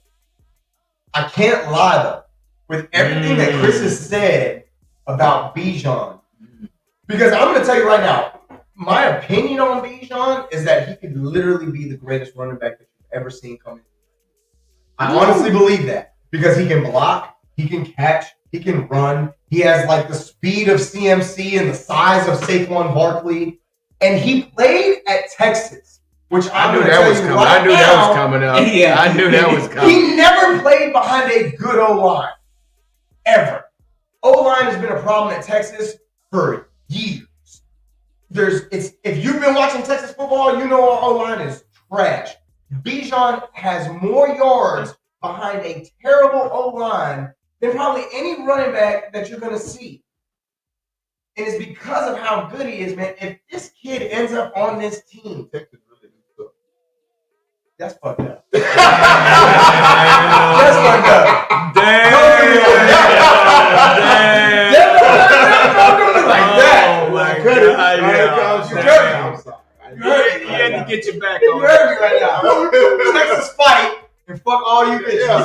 I can't lie, though, with everything that Chris has said about Bijan, because I'm going to tell you right now, my opinion on Bijan is that he could literally be the greatest running back that you've ever seen come in. I honestly believe that because he can block, he can catch, he can run. He has like the speed of CMC and the size of Saquon Barkley. And he played at Texas, which I knew that was coming. I knew that was coming up. Yeah. I knew that was coming. He never played behind a good O-line. Ever. O-line has been a problem at Texas for years. If you've been watching Texas football, you know our O-line is trash. Bijan has more yards behind a terrible O-line than probably any running back that you're going to see. And it's because of how good he is, man. If this kid ends up on this team, Texas really good. That's fucked up. That's fucked up. Damn. Like that. Oh my God. You heard me. You had to get your back on. You heard me right now. Texas fight and fuck all you bitches.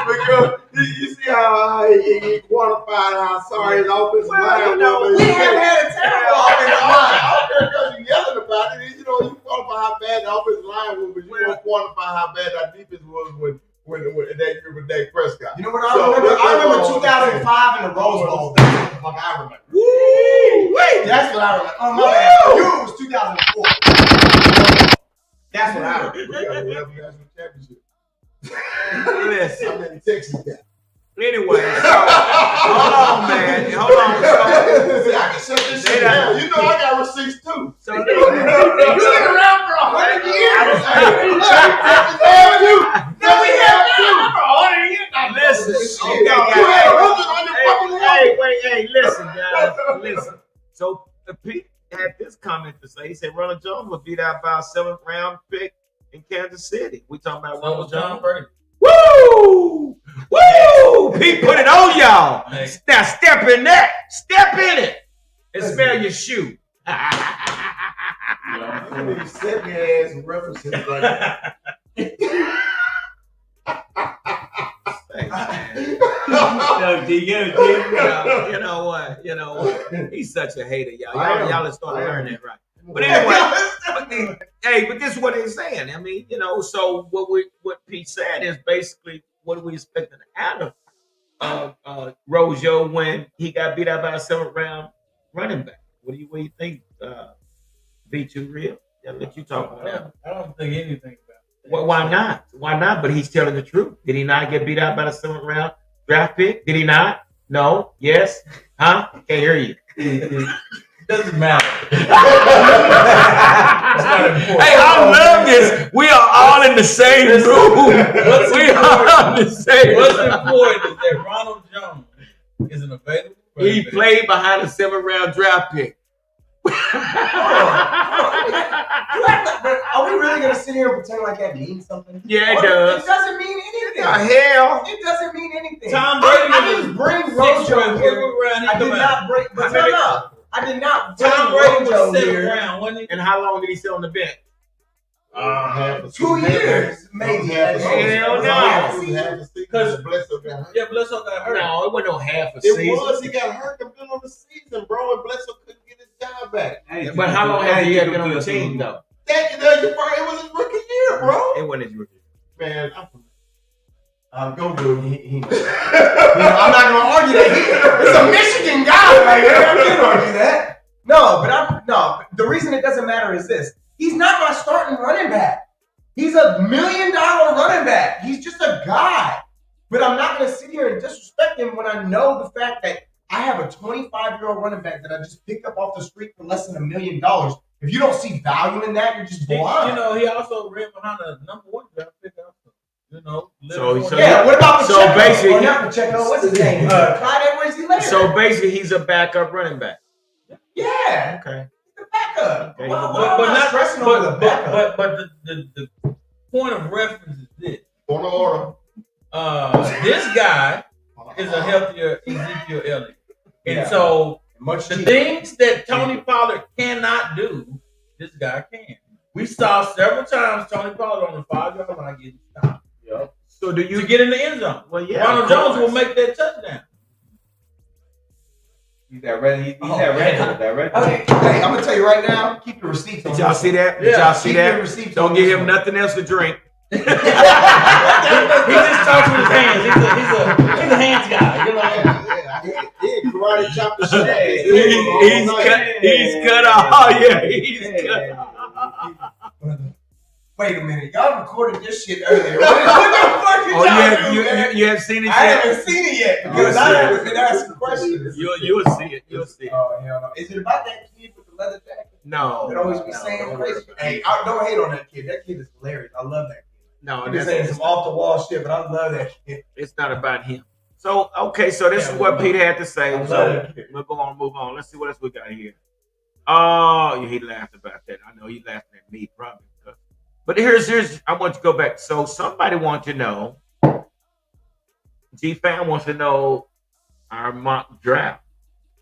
Because you see how he quantified how sorry his offensive line was. We have had a terrible offensive line. I don't care because you're yelling about it. You know, you quantify how bad the offensive line was, but you don't quantify how bad that defense was when that year with Dak Prescott. You know what I remember? I remember 2005 in the Rose Bowl. That's what I remember. Woo! Wait, that's what I remember. Oh, my bad. You, it was 2004. That's what I remember. We got 11 national championships. Listen. How many Texas got? Anyway, so, hold on, man. Hold on. See, I can shut this shit down. You know I got receipts too. So, you've been around for 100 years. No, we have not for 100 years. Listen. Hey, listen, guys. Listen. So, Pete had this comment to say. He said Ronald Jones was beat out by a 7th round pick in Kansas City. We talking about Ronald Jones? Woo! Woo! Pete put it on y'all. Now step in that. Step in it. And smell your shoe. You set your ass references like You know what? He's such a hater, y'all. Y'all are starting to learn that, right? But anyway, but this is what they're saying. I mean, so what Pete said is basically what are we expecting out of Rojo when he got beat out by a 7th round running back? What do you think? Be too real? I'll let you talk about that. I don't think anything about it. Well, why not? Why not? But he's telling the truth. Did he not get beat out by the 7th round draft pick? Did he not? No? Yes? Huh? Can't hear you. Doesn't matter. Hey, I love this. We are all in the same room. What's important is that Ronald Jones isn't available. He played behind a 7th round draft pick. Are we really going to sit here and pretend like that means something? Yeah, it does. It doesn't mean anything. The hell? It doesn't mean anything. Tom Brady I didn't bring Rojo here. I did not bring. But no. I did not bring Tom Brady Rojo was here. 7th round, wasn't he? And how long did he sit on the bench? 2 years, maybe. Hell no. Because Bledsoe got hurt. Yeah, Bledsoe got hurt. No, it wasn't no half a season. It was. He got hurt in the middle of the season, bro, and Bledsoe couldn't get his job back. But how long has he been on the team, though? It was his rookie year, bro. It wasn't his rookie year. Man, go do it. I'm not going to argue that. He's a Michigan guy right here. I can't argue that. No, the reason it doesn't matter is this. He's not my starting running back. He's $1 million running back. He's just a guy. But I'm not going to sit here and disrespect him when I know the fact that I I have a 25-year-old running back that I just picked up off the street for less than $1 million. If you don't see value in that, you're just blind. He also ran behind a number 1 draft pick. What about the Pacheco? basically, or not Pacheco, what's his name? Clyde Edwards-Helaire. So basically, he's a backup running back. Yeah. Okay. The backup. Okay. Well, I'm not stressing over the backup. But the point of reference is this. Point of order. This guy is a healthier Ezekiel Elliott. And so the things that Tony Pollard cannot do, this guy can. We saw several times Tony Pollard on the 5-yard line getting stopped. Yep. So do you to get in the end zone? Well, yeah, Ronald Jones will make that touchdown. He's that ready. He's that ready. Okay, hey, I'm gonna tell you right now. Keep the receipts. Did y'all see that? Yeah. Did y'all see that? Receipts Don't give him nothing else to drink. He just talks with his hands. He's a hands guy. You know. Karate chop the shit. He's cut off. Yeah, he's cut off. Wait a minute, y'all recorded this shit earlier. What the fuck did y'all do, man? You haven't seen it yet? I haven't seen it yet because I haven't been asking questions. You'll see it. You'll see it. Oh, hell no. Is it about that kid with the leather jacket? No. That always be saying crazy. Hey, don't hate on that kid. That kid is hilarious. I love that kid. No, I'm just saying some off the wall shit, but I love that kid. It's not about him. So so this is what Peter had to say. So we'll go on, move on. Let's see what else we got here. Oh, he laughed about that. I know he laughing at me probably. But here's I want to go back. So somebody wants to know. G-Fan wants to know our mock draft.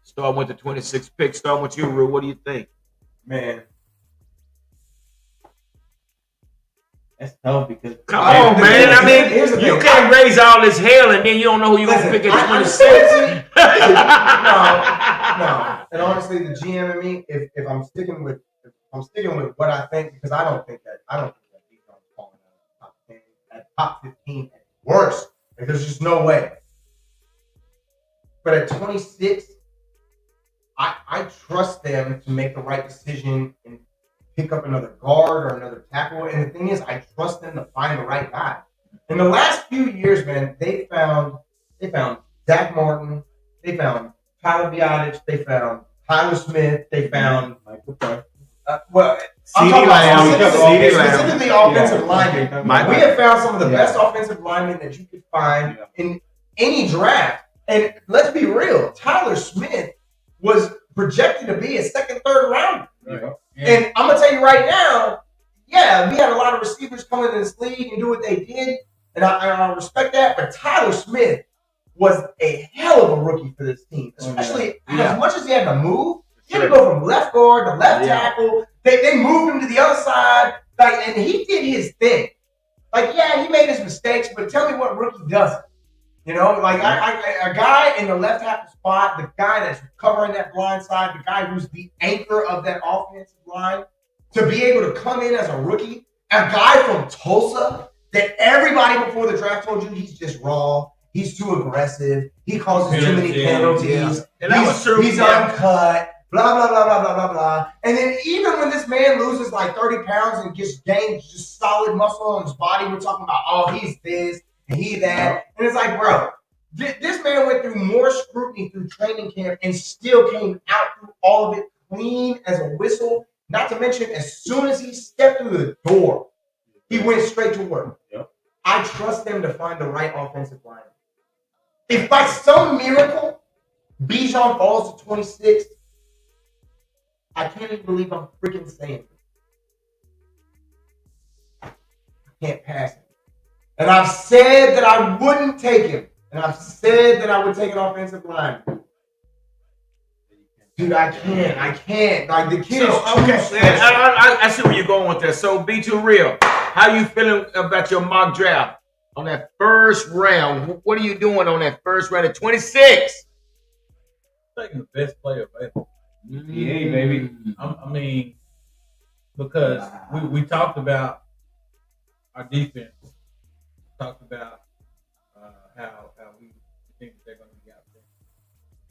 Start with the 26 pick. Start with you, Rue. What do you think? Man. That's tough because come on, man. I mean, you can't raise all this hell and then you don't know who you're going to pick at 26. No. And honestly, the GM and me, if I'm sticking with what I think, because I don't think that defense is falling out of top 10 at top 15 at worst. Like, there's just no way. But at 26, I trust them to make the right decision and pick up another guard or another tackle. And the thing is, I trust them to find the right guy. In the last few years, man, they found Zach Martin, they found Tyler Biotic, they found Tyler Smith, they found specifically offensive linemen. We have found some of the best offensive linemen that you could find in any draft. And let's be real, Tyler Smith was projected to be a second, third rounder. Yeah. And I'm gonna tell you right now, we had a lot of receivers come into this league and do what they did, and I respect that. But Tyler Smith was a hell of a rookie for this team, especially as much as he had to move. He had to go from left guard to left tackle. They moved him to the other side, and he did his thing. He made his mistakes, but tell me what rookie doesn't. You know, a guy in the left tackle spot, the guy that's covering that blind side, the guy who's the anchor of that offensive line, to be able to come in as a rookie, a guy from Tulsa that everybody before the draft told you he's just raw, he's too aggressive, he causes too many penalties, he's uncut, blah, blah, blah, blah, blah, blah, blah. And then even when this man loses like 30 pounds and gets gained just solid muscle on his body, we're talking about, oh, he's this and he that. And it's like, bro, this man went through more scrutiny through training camp and still came out through all of it clean as a whistle. Not to mention, as soon as he stepped through the door, he went straight to work. Yep. I trust them to find the right offensive line. If by some miracle, Bijan falls to 26, I can't even believe I'm freaking saying it. I can't pass him. And I've said that I wouldn't take him. And I've said that I would take an offensive line. Dude, I can't. Like, the kid is too I see where you're going with that. So, be too real. How you feeling about your mock draft on that first round? What are you doing on that first round at 26? Taking the best player available. Yeah, baby. I mean, because we talked about our defense. We talked about how we think they're going to be out there.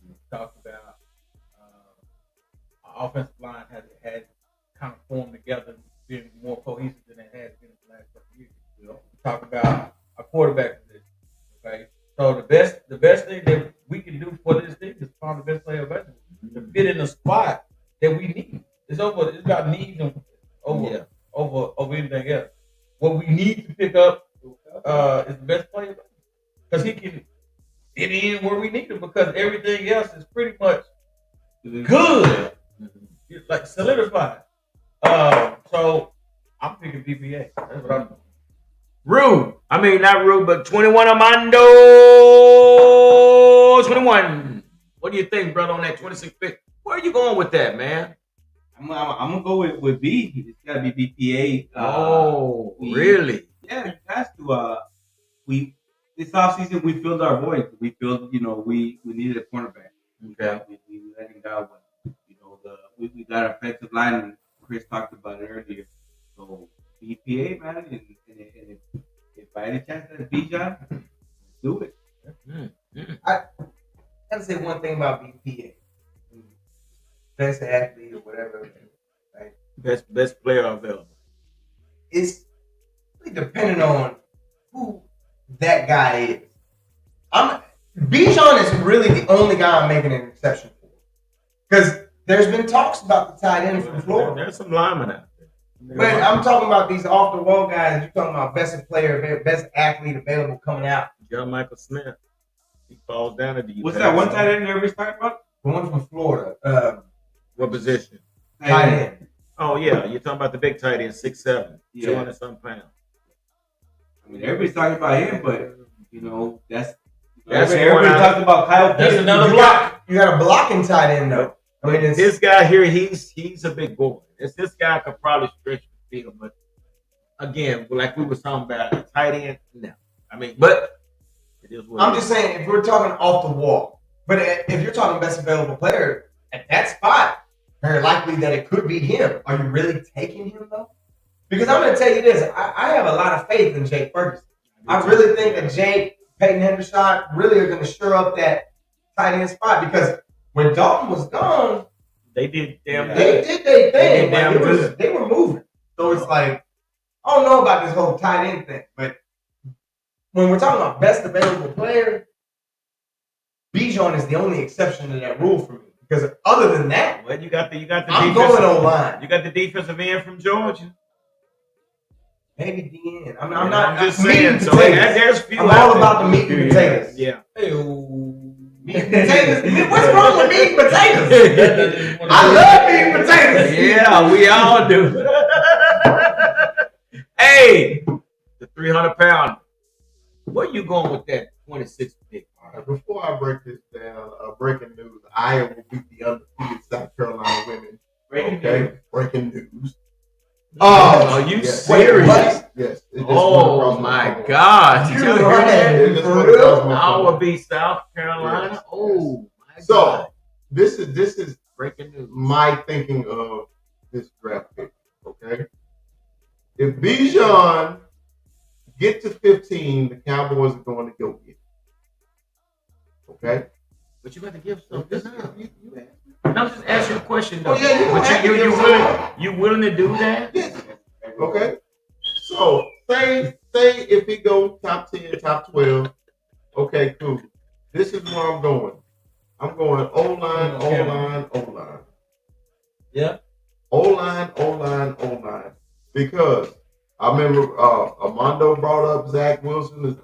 We talked about our offensive line had kind of formed together and been more cohesive than it has been in the last couple of years. We talked about our quarterback position. Okay, so the best thing that we can do for this thing is found the best player available to fit in the spot that we need. It's about needs and over anything else. What we need to pick up is the best player because he can fit in where we need him because everything else is pretty much good, like solidified. So I'm picking BPA. That's what I'm doing. Rude. I mean, not rude, but 21 Armando 21. What do you think, brother, on that 26 pick? Where are you going with that, man? I'm gonna go with B. It's gotta be BPA. Really? Yeah, it has to. We this offseason we filled our void. We filled, we needed a cornerback. Okay. We let him go. We got an offensive line, and Chris talked about it earlier. So BPA, man, and if by any chance that's Bijan, do it. I gotta say one thing about BPA. Best athlete or whatever. Right? Best player available. It's really depending on who that guy is. Bijan is really the only guy I'm making an exception for. Because there's been talks about the tight end from Florida. There's some linemen out there. But I'm talking about these off the wall guys. You're talking about best player, best athlete available coming out. John Michael Smith. He falls down at the. What's that one tight end everybody's talking about? The one from Florida. What position? Tight end. Oh yeah, you're talking about the big tight end, 6'7", Yeah. 200-something pounds. I mean, everybody's talking about him, but that's everybody talking about Kyle. That's Pitts. another block. You got a blocking tight end though. I mean, This guy here, he's a big boy. This guy could probably stretch the field, but again, like we were talking about, a tight end, no. I mean, but it is what I'm just saying, if we're talking off the wall, but if you're talking best available player at that spot, very likely that it could be him. Are you really taking him though? Because I'm going to tell you this, I have a lot of faith in Jake Ferguson. I really think that Jake, Peyton Hendershot really are going to stir up that tight end spot because when Dalton was gone, they did damn good. they did their thing. They did damn good. They were moving. So it's like, I don't know about this whole tight end thing, but when we're talking about best available player, Bijan is the only exception to that rule for me. Because other than that, Well, you got the I'm going O-line. You got the defensive end from Georgia. Maybe DN. I'm I'm not just meat saying. and So potatoes. there's few. I'm all about the meat and potatoes. Yeah. Meat and potatoes. What's wrong with meat and potatoes? I love meat and potatoes. Yeah, we all do. Hey, the 300-pound. Where you going with that 26 pick? All right, before I break this down, breaking news: Iowa will beat the undefeated South Carolina women. Breaking news. Are you serious? Yes. It just went Oh across my phone. God! Did you hear that? It just For went real? across my phone. Iowa beat South Carolina. Yes. Oh my So God! this is Breaking news. my thinking of this draft pick. Okay, if Bijan get to 15, the Cowboys are going to go get it. Okay. But you got to give some. This- You I'm just asking a question though. Oh, yeah, you don't but have to you give willing to do that? Yes. Okay. So say if he goes top 10, top 12, okay, cool. This is where I'm going. I'm going O-line. Yeah. O-line. Because I remember Armando brought up Zach Wilson.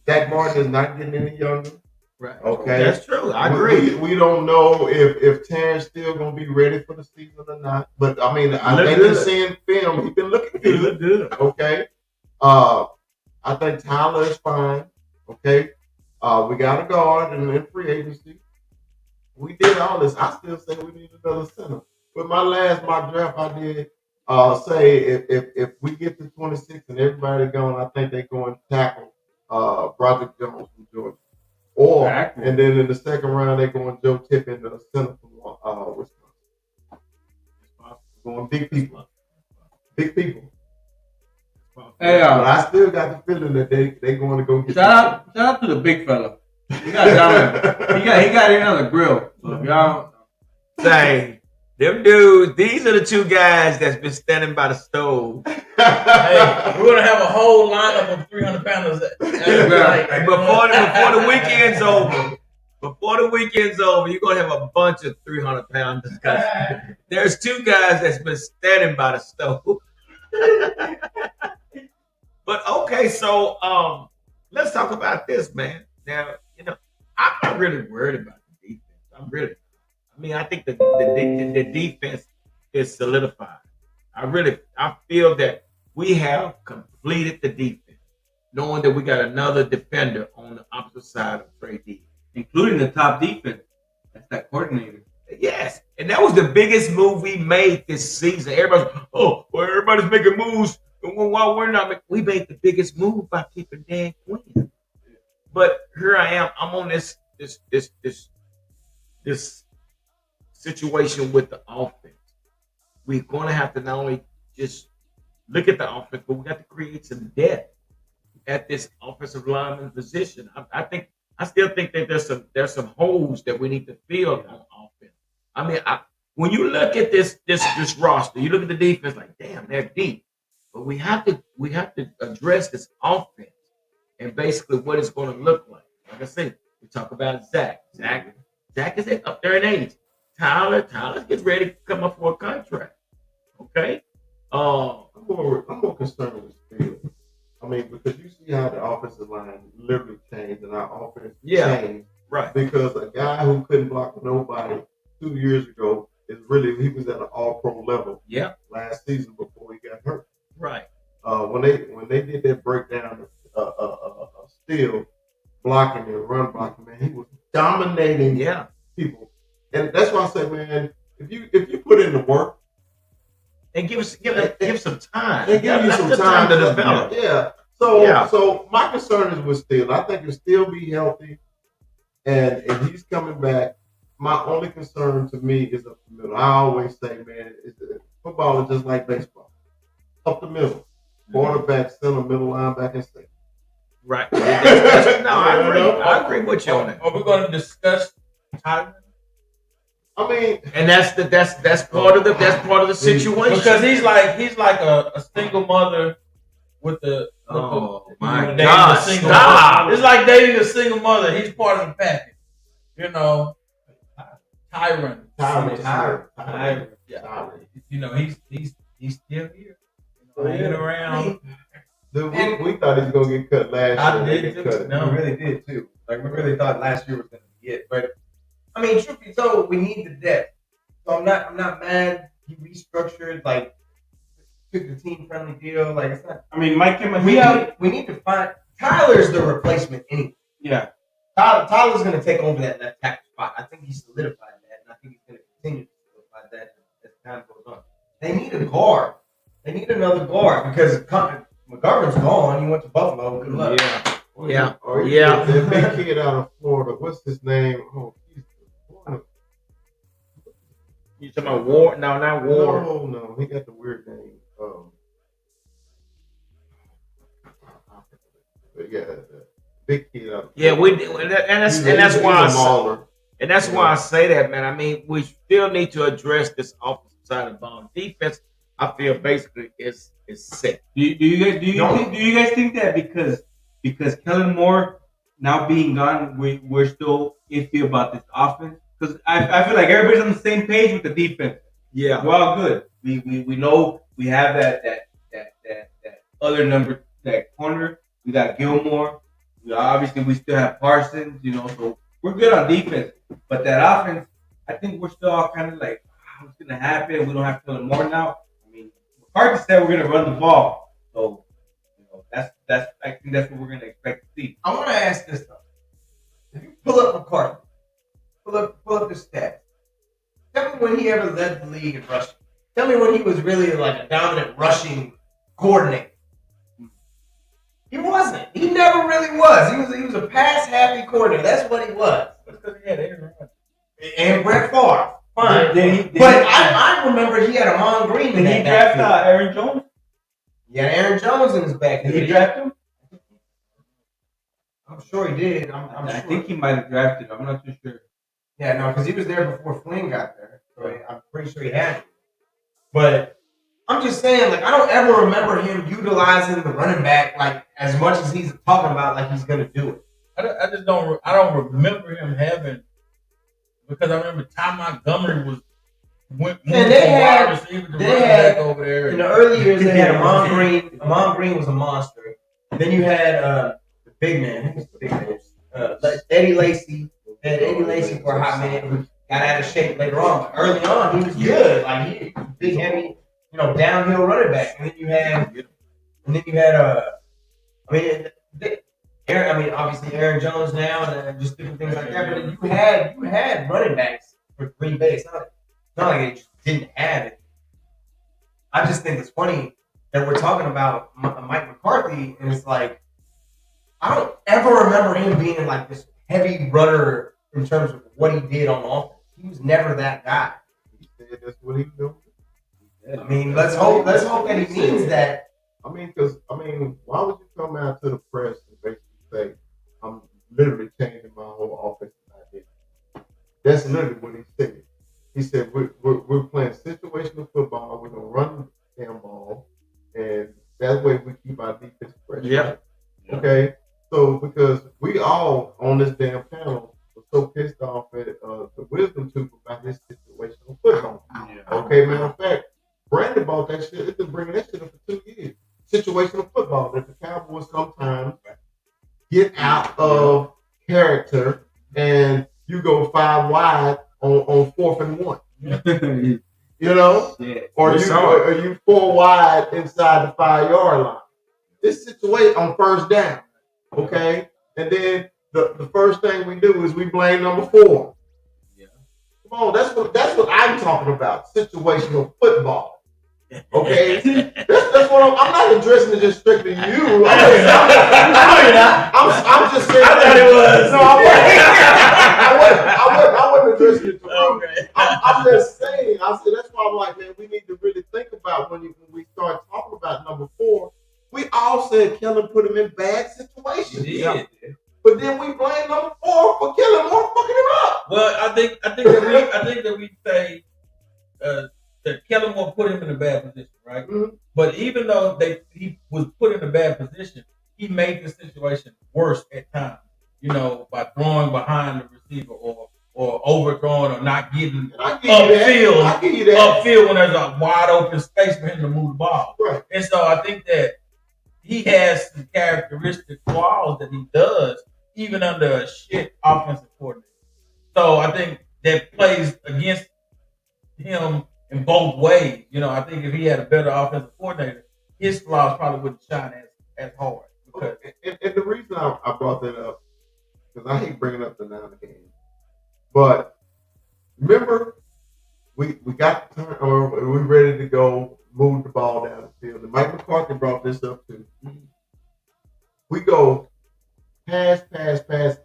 Zach Martin is not getting any younger. Right. Okay. That's true. I agree. We don't know if Terrence still gonna be ready for the season or not. But I mean, I Look think good. he's seeing film. He's been looking He good. look good. Okay. I think Tyler is fine. Okay. We got a guard and in free agency. We did all this. I still say we need another center. But my last mock draft I did say if we get to 26 and everybody gone, I think they're going to tackle Broderick Jones from Georgia. Or and then in the second round they're going Joe Tippin, the center from Wisconsin. Going big people. Big people. Hey, but I still got the feeling that they going to go get shout out to the big fella. He got down. he got in on the grill. So if y'all say them dudes, these are the two guys that's been standing by the stove. Hey, we're gonna have a whole lineup of 300 pounders. Before the weekend's over, before the weekend's over, you're gonna have a bunch of 300-pounders. There's 2 guys that's been standing by the stove. But okay, so let's talk about this, man. Now, I'm not really worried about the defense. I think the defense is solidified. I feel that we have completed the defense, knowing that we got another defender on the opposite side of Trey D, including the top defense. That's that coordinator. Yes, and that was the biggest move we made this season. Everybody's making moves. While we're not, we made the biggest move by keeping Dan Quinn. But here I am. I'm on this situation with the offense. We're going to have to not only just look at the offense, but we got to create some depth at this offensive lineman position. I still think that there's some holes that we need to fill on offense. When you look at this roster, you look at the defense like, damn, they're deep. But we have to address this offense and basically what it's going to look like. Like I said, we talk about Zach. Zach is up there in age. Tyler gets ready to come up for a contract. Okay. I'm more concerned with Steele. Because you see how the offensive line literally changed and our offense changed. Right. Because a guy who couldn't block nobody 2 years ago he was at an all-pro level. Yeah. Last season before he got hurt. Right. When they did that breakdown of Steele blocking and run blocking, man, he was dominating people. And that's why I say, man, if you put in the work and give some time, and give you some time to develop, So my concern is with Steele. I think he'll still be healthy, and he's coming back. My only concern to me is up the middle. I always say, man, football is just like baseball, up the middle, quarterback, center, middle linebacker, and safety. Right. I agree with you on that. Are we going to discuss Tyron? And that's part of the situation, because he's like a single mother with the my God, stop! It's like dating a single mother. He's part of the package, Tyron. Yeah. He's still here, hanging around. Dude, we thought he was gonna get cut last year. No, we really did too. Like we really thought last year was gonna be it, but. Truth be told, we need the depth. So I'm not mad. He restructured, took the team friendly deal. It's not. Mike We need to find Tyler's the replacement anyway. Yeah. Tyler's going to take over that left tackle spot. I think he's solidified that, and I think he's going to continue to solidify that as time goes on. They need a guard. They need another guard because McGovern's gone. He went to Buffalo. Good luck. Yeah. That big kid out of Florida. What's his name? You talking about War? No, not War. No, he got the weird name. Big kid out. Yeah, we did, and that's why I say that, man. We still need to address this offensive side of the ball. Defense, I feel basically is set. Do you guys think that because Kellen Moore now being gone, we're still iffy about this offense? Because I feel like everybody's on the same page with the defense. Yeah, we're all good. We know we have that other number, that corner. We got Gilmore. We still have Parsons. So we're good on defense. But that offense, I think we're still all kind of like, what's gonna happen? We don't have Kellen Moore now. McCarthy said we're gonna run the ball. So that's I think that's what we're gonna expect to see. I want to ask this though: if you pull up McCarthy. Pull up the stats. Tell me when he ever led the league in rushing. Tell me when he was really like a dominant rushing coordinator. He wasn't. He never really was. He was a pass happy coordinator. That's what he was. Because he had Aaron Rodgers and Brett Favre. Fine. But I remember he had Amon Green. Did he draft Aaron Jones? Yeah, Aaron Jones in his back. Did he draft him? I'm sure he did. I think he might have drafted him. I'm not too sure. Yeah, no, because he was there before Flynn got there. So I'm pretty sure he had it. But I'm just saying, I don't ever remember him utilizing the running back as much as he's talking about, he's going to do it. I just don't. I don't remember him having because I remember Ty Montgomery was went And they had back over there. In the early years, they had Amon Green. Amon Green was a monster. Then you had the big man. Who's the big man? Eddie Lacy. Had Eddie Lacy for a hot minute. Who got out of shape later on. But early on, he was good. Like he was big, heavy, downhill running back. And then you had obviously Aaron Jones now, and just different things like that. But you had running backs for Green Bay. It's not like they just didn't have it. I just think it's funny that we're talking about Mike McCarthy, and it's like I don't ever remember him being like this heavy runner in terms of what he did on offense. He was never that guy. That's what he was doing. I mean, let's hope that he means that. Because why would you come out to the press and basically say, I'm literally changing my whole offensive idea? That's literally what he said. He said, we're playing situational football. We're going to run the damn ball. And that way we keep our defense fresh. Yeah. Okay? So, because we all on this damn panel were so pissed off at the wisdom tooth about this situational football. Yeah. Okay, matter of fact, Brandon bought that shit. It's been bringing that shit up for 2 years. Situational football that the Cowboys sometimes get out of character and you go 5 wide on 4th and 1. Or you 4 wide inside the 5-yard line. This situation on first down, okay? And then the first thing we do is we blame number 4. Yeah. Come on, that's what I'm talking about. Situational football. Okay, that's what I'm not addressing it just strictly you. I'm just saying. I thought it was. No, I wasn't addressing it to you. Okay. I'm just saying. I said that's why I'm like, man, we need to really think about when we start talking about number 4. We all said Kellen put him in bad situations. Yeah. But then we blame number 4 for killing him or fucking him up. Well, I think that we say. That Kellen Moore put him in a bad position, right? Mm-hmm. But even though he was put in a bad position, he made the situation worse at times. By throwing behind the receiver or overthrowing or not getting upfield when there's a wide open space for him to move the ball. Right. And so I think that he has some characteristic flaws that he does even under a shit offensive coordinator. So I think that plays against him in both ways. I think if he had a better offensive coordinator, his flaws probably wouldn't shine as hard. Because and the reason I brought that up, because I hate bringing up the 9 game, but remember, we got the turn, or we ready to go, move the ball down the field. And Mike McCarthy brought this up too. We go pass,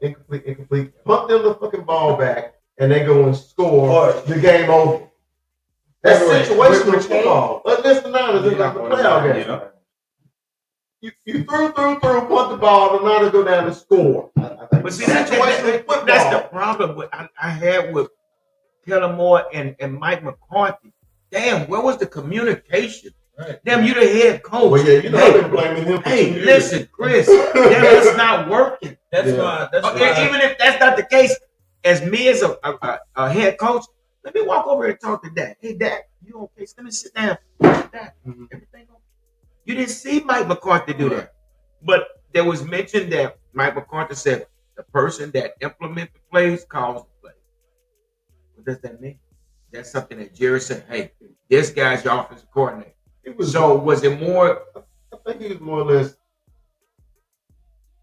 incomplete, pump them the fucking ball back, and they go and score. The game over. That's situational football. Against the Niners, it's like a playoff game. You threw, punt the ball, the Niners go down and score. But see, that's the problem I had with Kellen Moore and Mike McCarthy. Damn, where was the communication? Right. Damn, you the head coach. Well, yeah, I've been blaming him. Hey, listen, Chris, that's not working. That's why. Even if that's not the case, as me as a head coach, let me walk over and talk to Dak. Hey, Dak, you okay? Let me sit down. Dak, everything okay? You didn't see Mike McCarthy do that. But there was mention that Mike McCarthy said the person that implements the plays calls the plays. What does that mean? That's something that Jerry said, hey, this guy's your offensive coordinator. Was it more? I think he was more or less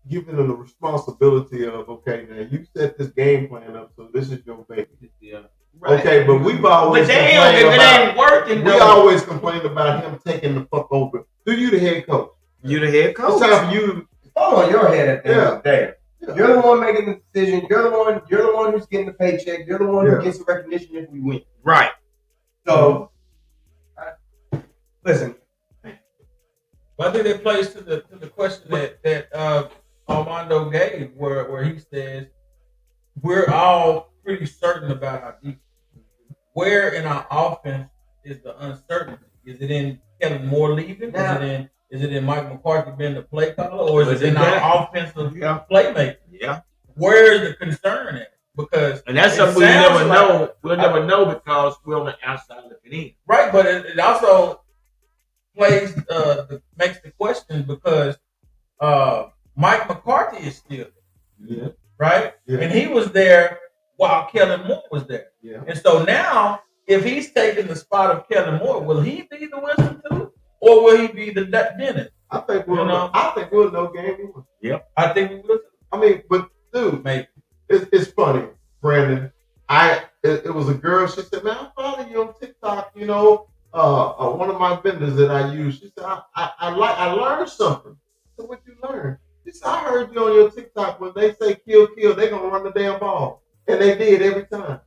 giving them the responsibility of, okay, now you set this game plan up, so this is your baby. Yeah. Right. Okay, but we've always complained about, if it ain't working, we always complained about him taking the fuck over. Do you the head coach? You the head coach. It's time for you. Fall on your head at the end of the day. Yeah. You're the one making the decision. You're the one who's getting the paycheck. You're the one who gets the recognition if we win. Right. So, listen. Well, I think that plays to the question that Armando gave, where he says we're all pretty certain about our defense. Where in our offense is the uncertainty? Is it in Kellen Moore leaving? Is it in Is it in Mike McCarthy being the play caller, or is it in our offensive playmaker? Yeah. Where is the concern at? Because and that's something we never know. We'll never know because we're on the outside looking in. Right, but it also makes the question because Mike McCarthy is still there. Yeah. Right? Yeah. And he was there while Kellen Moore was there. Yeah. And so now, if he's taking the spot of Kellen Moore, will he be the Wilson too? Or will he be the Dennis? I think we'll know game one. Yep. I think we will. I mean, but dude, maybe. It's funny, Brandon. It was a girl. She said, "Man, I follow you on TikTok. You know, one of my vendors that I use." She said, "I learned something." So what you learned? She said, "I heard you on your TikTok when they say kill, they gonna run the damn ball, and they did every time."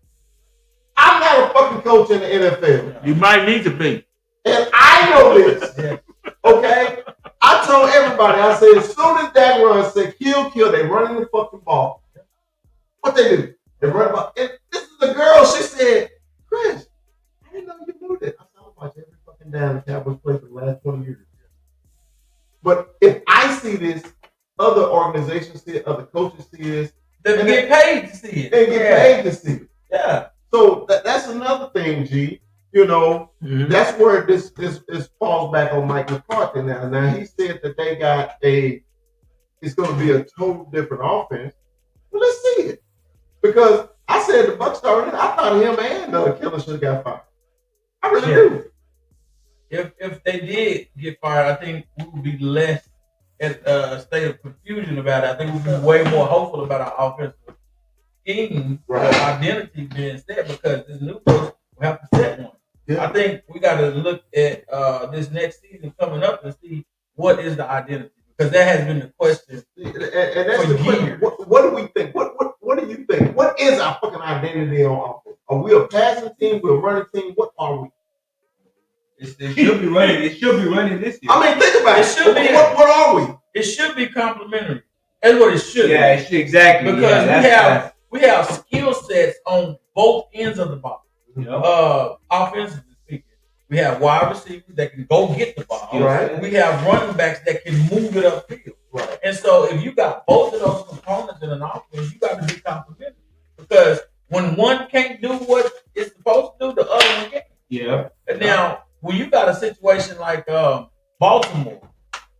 I'm not a fucking coach in the NFL. You might need to be, and I know this. Okay, I told everybody. I said, as soon as that run said kill, they running the fucking ball. What they do? They run about. And this is the girl. She said, "Chris, I didn't know you knew that." I said, "I watch every fucking down the Cowboys play for the last 20 years." But if I see this, other organizations see it, other coaches see this, they get paid to see it. They get paid to see it. Yeah. So that's another thing, G. You know, that's where this falls back on Mike McCarthy now. Now he said that they got it's going to be a total different offense. Well, let's see it. Because I said the Bucs started. I thought him and Killer should have got fired. I really do. If they did get fired, I think we would be less at a state of confusion about it. I think we'd be way more hopeful about our offensive scheme, identity being set, because this new coach will have to set one. Yeah. I think we got to look at this next season coming up and see what is the identity, because that has been the question and that's for the years. What do we think? What do you think? What is our fucking identity on offense? Are we a passing team? We're a running team? What are we? It should be running. It should be running this year. I mean, think about it. What are we? It should be complementary. That's what it should be. Yeah, it should, exactly. Because we have skill sets on both ends of the ball. Offensively speaking, we have wide receivers that can go get the ball. Right. We have running backs that can move it upfield. Right. And so, if you got both of those components in an offense, you got to be complementary. Because when one can't do what it's supposed to do, the other one can. Yeah. And now, when you got a situation like Baltimore,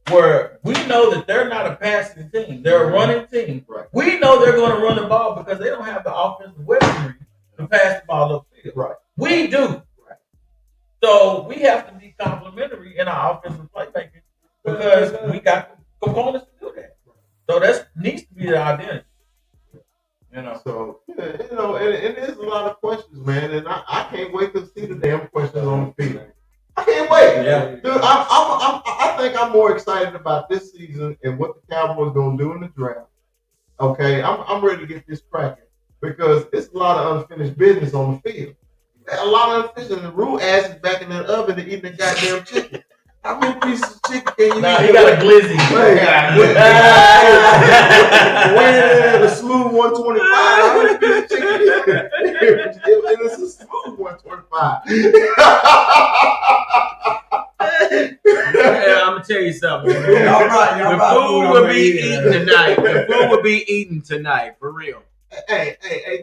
where we know that they're not a passing team, they're a running team. Right. We know they're going to run the ball because they don't have the offensive weaponry to pass the ball upfield. Right. We do. Right. So we have to be complementary in our offensive playmaking because we got the components to do that. So that needs to be the identity. So and there's a lot of questions, man, and I can't wait to see the damn questions on the field. I can't wait. Yeah. Dude, I think I'm more excited about this season and what the Cowboys gonna do in the draft. Okay, I'm ready to get this cracking because it's a lot of unfinished business on the field. A lot of unfinished, and the Rue ass is back in that oven and eating the goddamn chicken. How many pieces of chicken can you eat? He got a glizzy. When the smooth 125, how many pieces of chicken is it? And it's a smooth 125. I'm gonna tell you something. The food will be eaten tonight. The food will be eaten tonight, for real. Hey,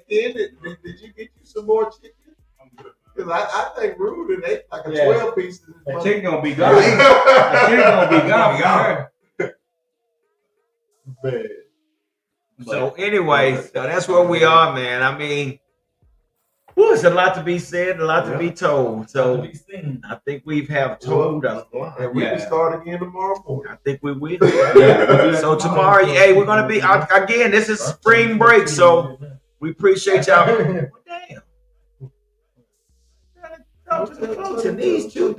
Ken, did you get you some more chicken? Because I think Rude and they like a 12 pieces. The chicken gonna be gone. The chicken gonna be gone. Man. So anyway, so that's where we are, man. I mean, there's a lot to be said, a lot to be told. So I think we have told us. And we can start again tomorrow morning. I think we will. So tomorrow, hey, we're gonna be again. This is spring break, so we appreciate y'all. Well, damn. Talk to the folks and these two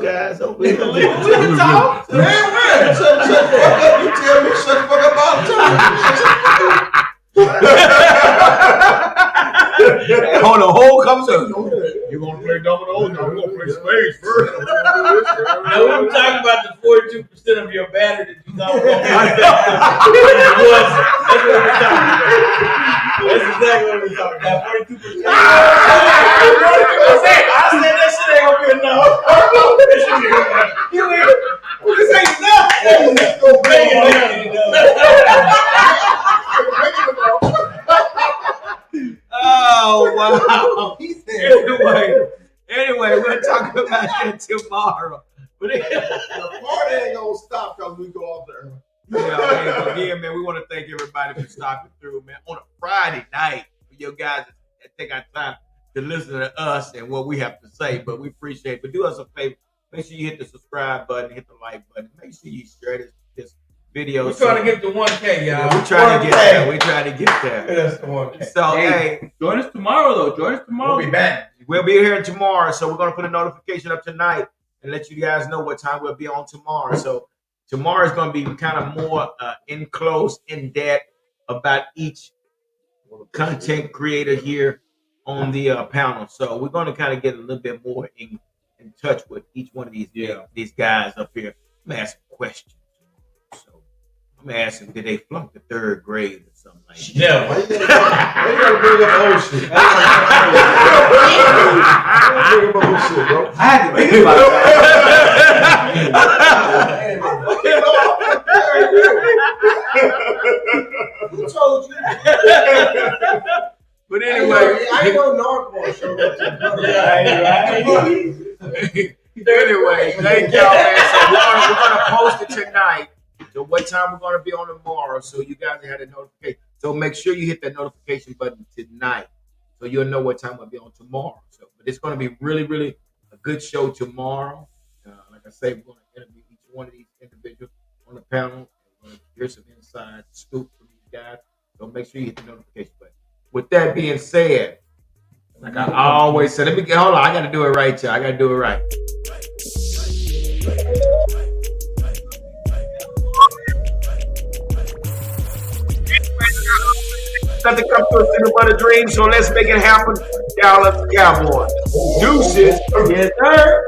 guys over here. We can talk. Man, shut the fuck up. You tell me shut the fuck up all the time. On the whole conversation. You gonna play dominoes? No, I'm gonna play spades first. No, we were talking about the 42% of your battery that you thought was going to That's exactly what we're talking about. 42%. I said that shit ain't gonna be enough. That shit ain't gonna be enough. This ain't Oh wow. Anyway, we'll talk about that tomorrow. But the party ain't gonna stop because we go off there. yeah, again, man, we want to thank everybody for stopping through, man, on a Friday night for your guys to take our time to listen to us and what we have to say. But we appreciate it. But do us a favor. Make sure you hit the subscribe button, hit the like button. Make sure you share this video. We're trying to get to 1K, y'all. Yeah, we're trying to get there. We're trying to get there. That's the 1K. So, hey, join us tomorrow, though. Join us tomorrow. We'll be back. We'll be here tomorrow. So we're going to put a notification up tonight and let you guys know what time we'll be on tomorrow. So tomorrow is going to be kind of more in depth about each content creator here on the panel. So we're going to kind of get a little bit more in touch with each one of these guys up here. I'm going to ask some questions. So I'm going to ask them, did they flunk the third grade or something like that? Yeah. Why you gotta bring up old shit? Bring up old shit, bro. I had to think about that. Who told you? But anyway, I ain't no Northmore show. Anyway, thank y'all, man. So we're gonna post it tonight. So what time we're gonna be on tomorrow? So you guys had a notification. So make sure you hit that notification button tonight, so you'll know what time we'll be on tomorrow. So, but it's gonna be really, really a good show tomorrow. Like I say, we're gonna interview each one of these individuals on the panel. We're gonna hear some inside scoop from these guys. So make sure you hit the notification button. With that being said, like I always said, hold on, I gotta do it right, y'all. I gotta do it right. Nothing comes to us in but a dream, so let's make it happen. Dallas Cowboys. Deuces. Yes, sir.